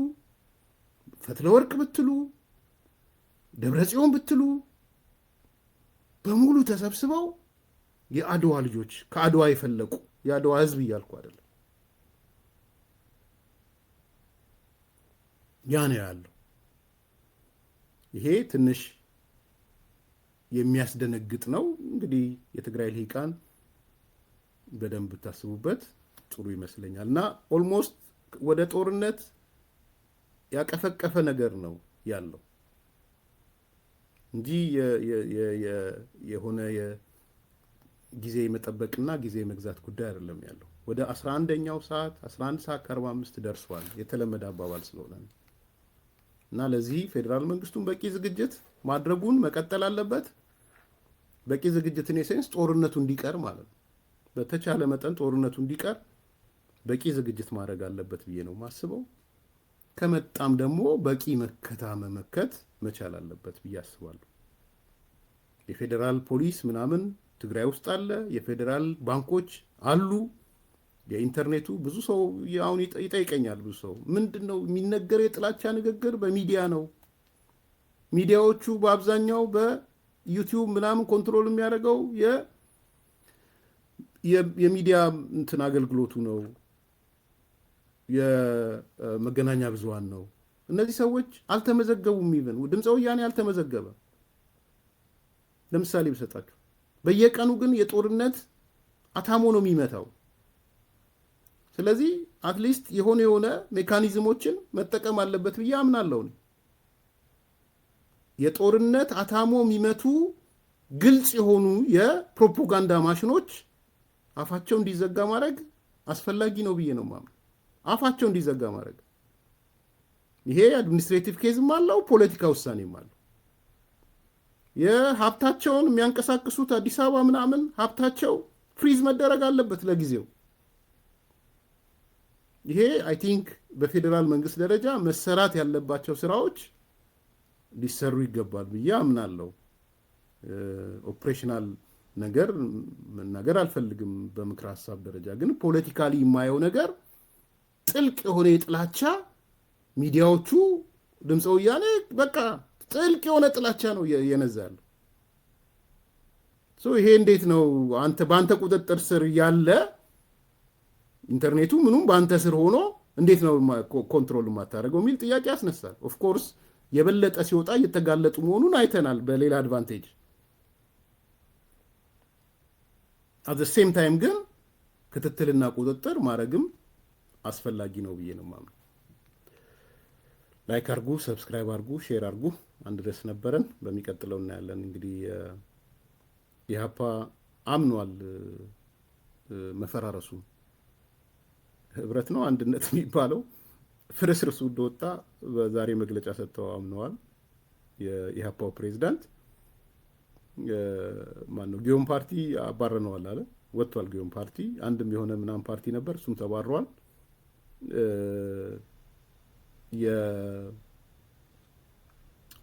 ፈትለወርቅ ብትሉ፣ ደብረጽዮን ብትሉ በሙሉ ተሰብስበው የአድዋ ልጆች ከአድዋ የፈለቁ የአድዋ ህዝብ እያልኩ አይደለም። ያ ነው ያለው። ይሄ ትንሽ የሚያስደነግጥ ነው። እንግዲህ የትግራይ ልሂቃን በደንብ ብታስቡበት ጥሩ ይመስለኛል። እና ኦልሞስት ወደ ጦርነት ያቀፈቀፈ ነገር ነው ያለው እንጂ የሆነ ጊዜ መጠበቅና ጊዜ መግዛት ጉዳይ አይደለም ያለው። ወደ 11ኛው ሰዓት 11 ሰዓት ከ45 ደርሷል። የተለመደ አባባል ስለሆነ እና ለዚህ ፌዴራል መንግስቱን በቂ ዝግጅት ማድረጉን መቀጠል አለበት። በቂ ዝግጅት እኔ ሴንስ ጦርነቱ እንዲቀር ማለት ነው። በተቻለ መጠን ጦርነቱ እንዲቀር በቂ ዝግጅት ማድረግ አለበት ብዬ ነው ማስበው። ከመጣም ደግሞ በቂ መመከት መቻል አለበት ብዬ አስባለሁ። የፌዴራል ፖሊስ ምናምን ትግራይ ውስጥ አለ። የፌዴራል ባንኮች አሉ። የኢንተርኔቱ ብዙ ሰው አሁን ይጠይቀኛል። ብዙ ሰው ምንድነው የሚነገረው የጥላቻ ንግግር በሚዲያ ነው። ሚዲያዎቹ በአብዛኛው በዩቲዩብ ምናምን ኮንትሮል የሚያደርገው የሚዲያ እንትን አገልግሎቱ ነው፣ የመገናኛ ብዙሃን ነው። እነዚህ ሰዎች አልተመዘገቡም። ይብን ድምፀ ወያኔ አልተመዘገበ። ለምሳሌ ብሰጣችሁ በየቀኑ ግን የጦርነት አታሞ ነው የሚመታው። ስለዚህ አትሊስት የሆነ ሜካኒዝሞችን መጠቀም አለበት ብዬ አምናለሁ። የጦርነት አታሞ የሚመቱ ግልጽ የሆኑ የፕሮፓጋንዳ ማሽኖች አፋቸው እንዲዘጋ ማድረግ አስፈላጊ ነው ብዬ ነው ማምነው። አፋቸው እንዲዘጋ ማድረግ ይሄ አድሚኒስትሬቲቭ ኬዝም አለው፣ ፖለቲካ ውሳኔም አለው። የሀብታቸውን የሚያንቀሳቅሱት አዲስ አበባ ምናምን ሀብታቸው ፍሪዝ መደረግ አለበት ለጊዜው። ይሄ አይ ቲንክ በፌዴራል መንግስት ደረጃ መሰራት ያለባቸው ስራዎች ሊሰሩ ይገባል ብዬ አምናለሁ። ኦፕሬሽናል ነገር አልፈልግም በምክር ሀሳብ ደረጃ ግን ፖለቲካሊ የማየው ነገር ጥልቅ የሆነ የጥላቻ ሚዲያዎቹ ድምፀ ወያኔ በቃ ጥልቅ የሆነ ጥላቻ ነው የነዛለው። ይሄ እንዴት ነው በአንተ ቁጥጥር ስር ያለ ኢንተርኔቱ ምኑም በአንተ ስር ሆኖ እንዴት ነው ኮንትሮል የማታደርገው የሚል ጥያቄ ያስነሳል። ኦፍኮርስ የበለጠ ሲወጣ እየተጋለጡ መሆኑን አይተናል በሌላ አድቫንቴጅ። አት ዘ ሴም ታይም ግን ክትትልና ቁጥጥር ማድረግም አስፈላጊ ነው ብዬ ነው የማምነው። ላይክ አርጉ፣ ሰብስክራይብ አርጉ፣ ሼር አርጉ። አንድ ድረስ ነበረን። በሚቀጥለው እናያለን። እንግዲህ ኢህአፓ አምኗል መፈራረሱ ህብረት ነው አንድነት የሚባለው ፍርስርሱ እንደወጣ በዛሬ መግለጫ ሰጥተው አምነዋል። የኢህአፓው ፕሬዝዳንት ማነው ጊዮን ፓርቲ አባረነዋል አለ። ወጥቷል ጊዮን ፓርቲ። አንድም የሆነ ምናምን ፓርቲ ነበር፣ እሱም ተባሯል።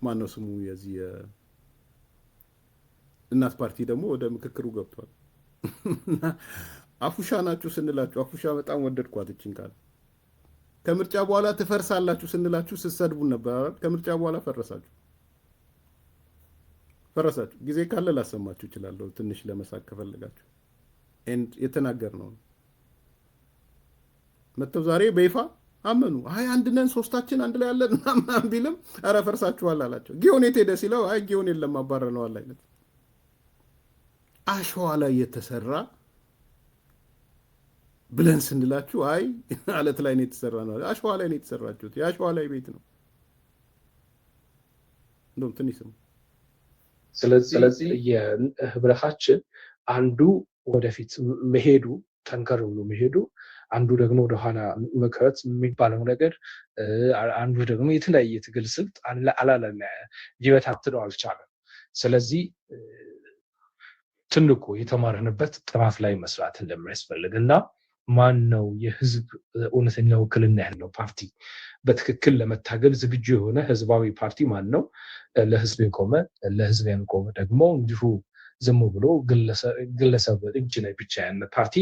ማነው ስሙ የዚህ እናት ፓርቲ ደግሞ ወደ ምክክሩ ገብቷል። አፉሻ ናችሁ ስንላችሁ አፉሻ በጣም ወደድኳት እቺን ቃል። ከምርጫ በኋላ ትፈርሳላችሁ ስንላችሁ ስትሰድቡን ነበር አይደል? ከምርጫ በኋላ ፈረሳችሁ። ጊዜ ካለ ላሰማችሁ እችላለሁ ትንሽ ለመሳቅ ከፈለጋችሁ። የተናገር ነው መተው ዛሬ በይፋ አመኑ። አይ አንድነን ሶስታችን አንድ ላይ ያለን ምናምን ቢልም ኧረ ፈርሳችኋል አላቸው። ጊዮን የት ሄደ ሲለው አይ ጊዮን የለም አባረነዋል አይነት አሸዋ ላይ የተሰራ ብለን ስንላችሁ አይ አለት ላይ ነው የተሰራ ነው፣ አሸዋ ላይ ነው የተሰራችሁት፣ የአሸዋ ላይ ቤት ነው እንደውም ትንሽ ስሙ። ስለዚህ የህብረታችን አንዱ ወደፊት መሄዱ ጠንከር ብሎ መሄዱ፣ አንዱ ደግሞ ወደኋላ መቅረት የሚባለው ነገር፣ አንዱ ደግሞ የተለያየ ትግል ስልት አላለም ሊበታትነው አልቻለም። ስለዚህ ትልቁ የተማርንበት ጥናት ላይ መስራት እንደሚያስፈልግ እና ማን ነው የህዝብ እውነተኛ ውክልና ያለው ፓርቲ በትክክል ለመታገል ዝግጁ የሆነ ህዝባዊ ፓርቲ ማን ነው? ለህዝብ የቆመ ለህዝብ ያልቆመ ደግሞ እንዲሁ ዝም ብሎ ግለሰብ እጅ ላይ ብቻ ያለ ፓርቲ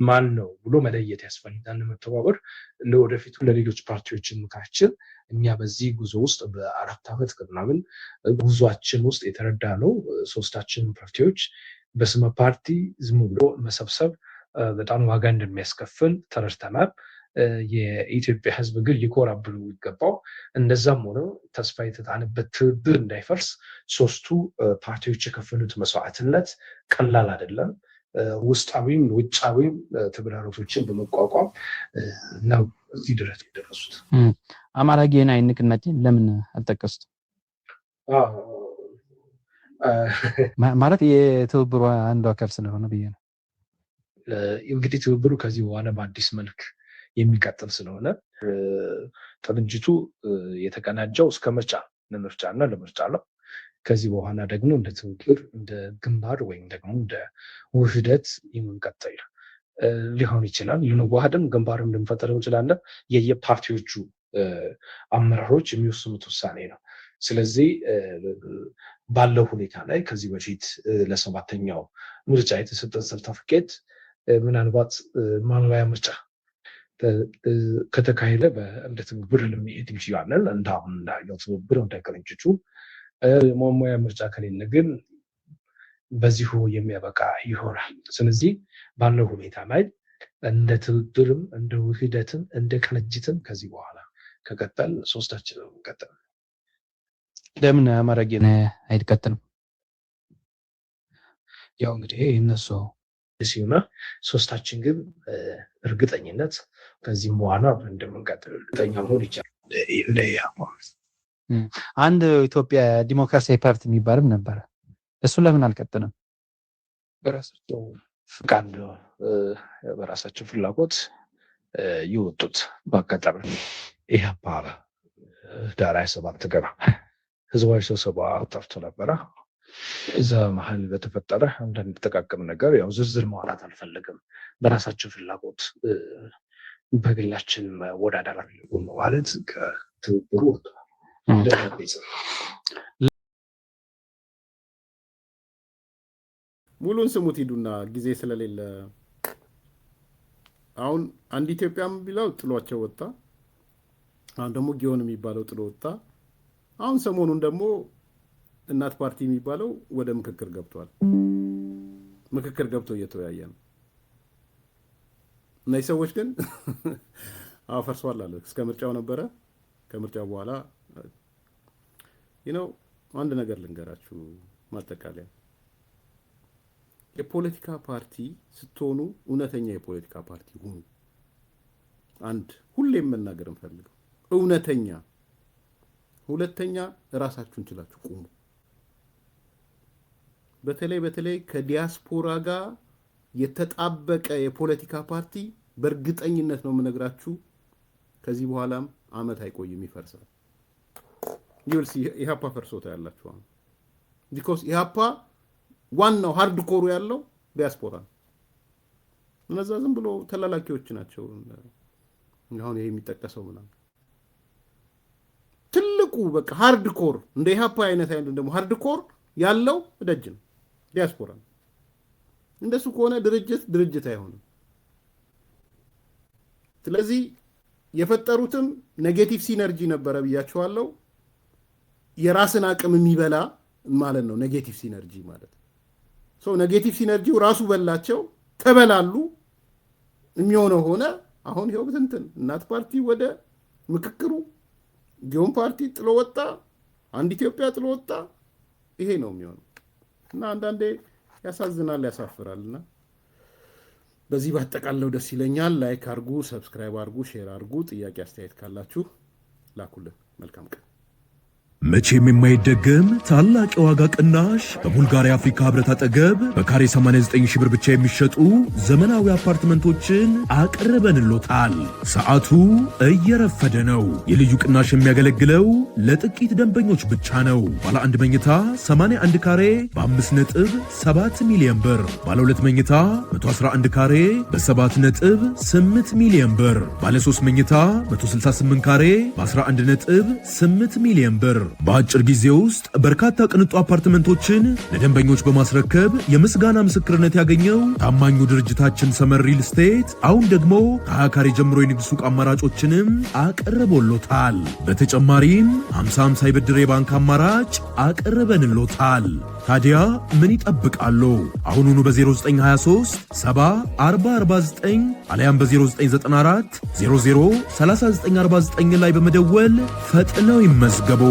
ማን ነው ብሎ መለየት ያስፈልጋል። መተባበር ለወደፊቱ ለሌሎች ፓርቲዎችን ምካችን እኛ በዚህ ጉዞ ውስጥ በ4 ዓመት ምናምን ጉዟችን ውስጥ የተረዳ ነው። ሶስታችን ፓርቲዎች በስመ ፓርቲ ዝም ብሎ መሰብሰብ በጣም ዋጋ እንደሚያስከፍል ተረድተናል። የኢትዮጵያ ህዝብ ግን ሊኮራብሉ ይገባው። እንደዛም ሆነ ተስፋ የተጣለበት ትብብር እንዳይፈርስ ሶስቱ ፓርቲዎች የከፈሉት መስዋዕትነት ቀላል አይደለም። ውስጣዊም ውጫዊም ተግዳሮቶችን በመቋቋም ነው እዚህ ድረስ የደረሱት። አማራ ጌናዊ ንቅናቄ ለምን አልጠቀሱት? ማለት የትብብሩ አንዱ አካል ስለሆነ ብዬ ነው። እንግዲህ ትብብሩ ከዚህ በኋላ በአዲስ መልክ የሚቀጥል ስለሆነ ቅንጅቱ የተቀናጀው እስከ ለምርጫና ለምርጫ ነው። ከዚህ በኋላ ደግሞ እንደ ትብብር እንደ ግንባር ወይም ደግሞ እንደ ውህደት የምንቀጥል ሊሆን ይችላል። ልንዋሃድም ግንባርም ልንፈጥር እንችላለን። የየፓርቲዎቹ አመራሮች የሚወስኑት ውሳኔ ነው። ስለዚህ ባለው ሁኔታ ላይ ከዚህ በፊት ለ7ኛው ምርጫ የተሰጠን ሰርተፊኬት ምናልባት ማንዋያ ምርጫ ከተካሄደ እንደ ትብብር ልንሄድ እንችላለን። እንዳሁን እንዳለው ትብብር እንዳይቀርንጭቹ ማንዋያ ምርጫ ከሌለ ግን በዚሁ የሚያበቃ ይሆናል። ስለዚህ ባለው ሁኔታ ላይ እንደ ትብብርም እንደ ውህደትም እንደ ቅንጅትም ከዚህ በኋላ ከቀጠል ሶስታችን ነው ቀጠል። ለምን አማራ ጌናዊ አይቀጥልም? ያው እንግዲህ እነሱ ሲሆነ ሶስታችን ግን እርግጠኝነት ከዚህም በኋላ እንደምንቀጥል እርግጠኛ መሆን ይቻላል። አንድ ኢትዮጵያ ዲሞክራሲያዊ ፓርቲ የሚባልም ነበረ። እሱ ለምን አልቀጥልም? በራሳቸው ፍቃድ በራሳቸው ፍላጎት ይወጡት። በአጋጣሚ ኢህአፓ ዳር 27 ገና ህዝባዊ ስብሰባ ጠርቶ ነበረ። እዛ መሀል በተፈጠረ አንዳንድ ተጠቃቀም ነገር ያው ዝርዝር ማውራት አልፈልግም። በራሳቸው ፍላጎት በግላችን መወዳደር አልፈልግም ማለት ከትብብሩ ሙሉን ስሙት ሂዱና ጊዜ ስለሌለ አሁን አንድ ኢትዮጵያም ቢለው ጥሏቸው ወጣ። አሁን ደግሞ ጊዮን የሚባለው ጥሎ ወጣ። አሁን ሰሞኑን ደግሞ እናት ፓርቲ የሚባለው ወደ ምክክር ገብቷል። ምክክር ገብቶ እየተወያየ ነው። እነዚህ ሰዎች ግን ፈርሷል አለ። እስከ ምርጫው ነበረ። ከምርጫው በኋላ አንድ ነገር ልንገራችሁ ማጠቃለያ። የፖለቲካ ፓርቲ ስትሆኑ እውነተኛ የፖለቲካ ፓርቲ ሁኑ። አንድ ሁሌም መናገር እንፈልገው እውነተኛ። ሁለተኛ ራሳችሁን ችላችሁ ቁሙ። በተለይ ከዲያስፖራ ጋር የተጣበቀ የፖለቲካ ፓርቲ በእርግጠኝነት ነው የምነግራችሁ ከዚህ በኋላም አመት አይቆይም፣ ይፈርሳል። ይልስ ኢህአፓ ፈርሶታ ያላችሁ አሁን ቢኮዝ ኢህአፓ ዋናው ሃርድ ኮሩ ያለው ዲያስፖራ ነው። እነዛ ዝም ብሎ ተላላኪዎች ናቸው። አሁን ይሄ የሚጠቀሰው ምናምን ትልቁ በቃ ሃርድ ኮር እንደ ኢህአፓ አይነት ደግሞ ሃርድ ኮር ያለው ደጅ ነው ዲያስፖራ ነው። እንደሱ ከሆነ ድርጅት አይሆንም። ስለዚህ የፈጠሩትም ኔጌቲቭ ሲነርጂ ነበረ ብያቸዋለሁ። የራስን አቅም የሚበላ ማለት ነው ኔጌቲቭ ሲነርጂ ማለት። ኔጌቲቭ ሲነርጂው ራሱ በላቸው፣ ተበላሉ። የሚሆነው ሆነ። አሁን ይኸው ብትንትን እናት ፓርቲ ወደ ምክክሩ፣ ጊዮን ፓርቲ ጥሎ ወጣ፣ አንድ ኢትዮጵያ ጥሎ ወጣ። ይሄ ነው የሚሆነው እና አንዳንዴ ያሳዝናል፣ ያሳፍራልና በዚህ ባጠቃለው ደስ ይለኛል። ላይክ አርጉ፣ ሰብስክራይብ አርጉ፣ ሼር አርጉ። ጥያቄ አስተያየት ካላችሁ ላኩልን። መልካም ቀን። መቼም የማይደገም ታላቅ የዋጋ ቅናሽ በቡልጋሪያ አፍሪካ ህብረት አጠገብ በካሬ 89 ሺህ ብር ብቻ የሚሸጡ ዘመናዊ አፓርትመንቶችን አቅርበንሎታል። ሰዓቱ እየረፈደ ነው። የልዩ ቅናሽ የሚያገለግለው ለጥቂት ደንበኞች ብቻ ነው። ባለ 1 መኝታ 81 ካሬ በ5.7 ሚሊዮን ብር፣ ባለ 2 መኝታ 111 ካሬ በ7.8 ሚሊዮን ብር፣ ባለ 3 መኝታ 168 ካሬ በ11.8 ሚሊዮን ብር። በአጭር ጊዜ ውስጥ በርካታ ቅንጡ አፓርትመንቶችን ለደንበኞች በማስረከብ የምስጋና ምስክርነት ያገኘው ታማኙ ድርጅታችን ሰመር ሪል ስቴት አሁን ደግሞ ከ20 ካሬ ጀምሮ የንግድ ሱቅ አማራጮችንም አቅርቦሎታል። በተጨማሪም 50/50 የብድር የባንክ አማራጭ አቅርበንሎታል። ታዲያ ምን ይጠብቃሉ? አሁኑኑ በ0923 70 40 49 አሊያም በ0994 00 3949 ላይ በመደወል ፈጥነው ይመዝገቡ።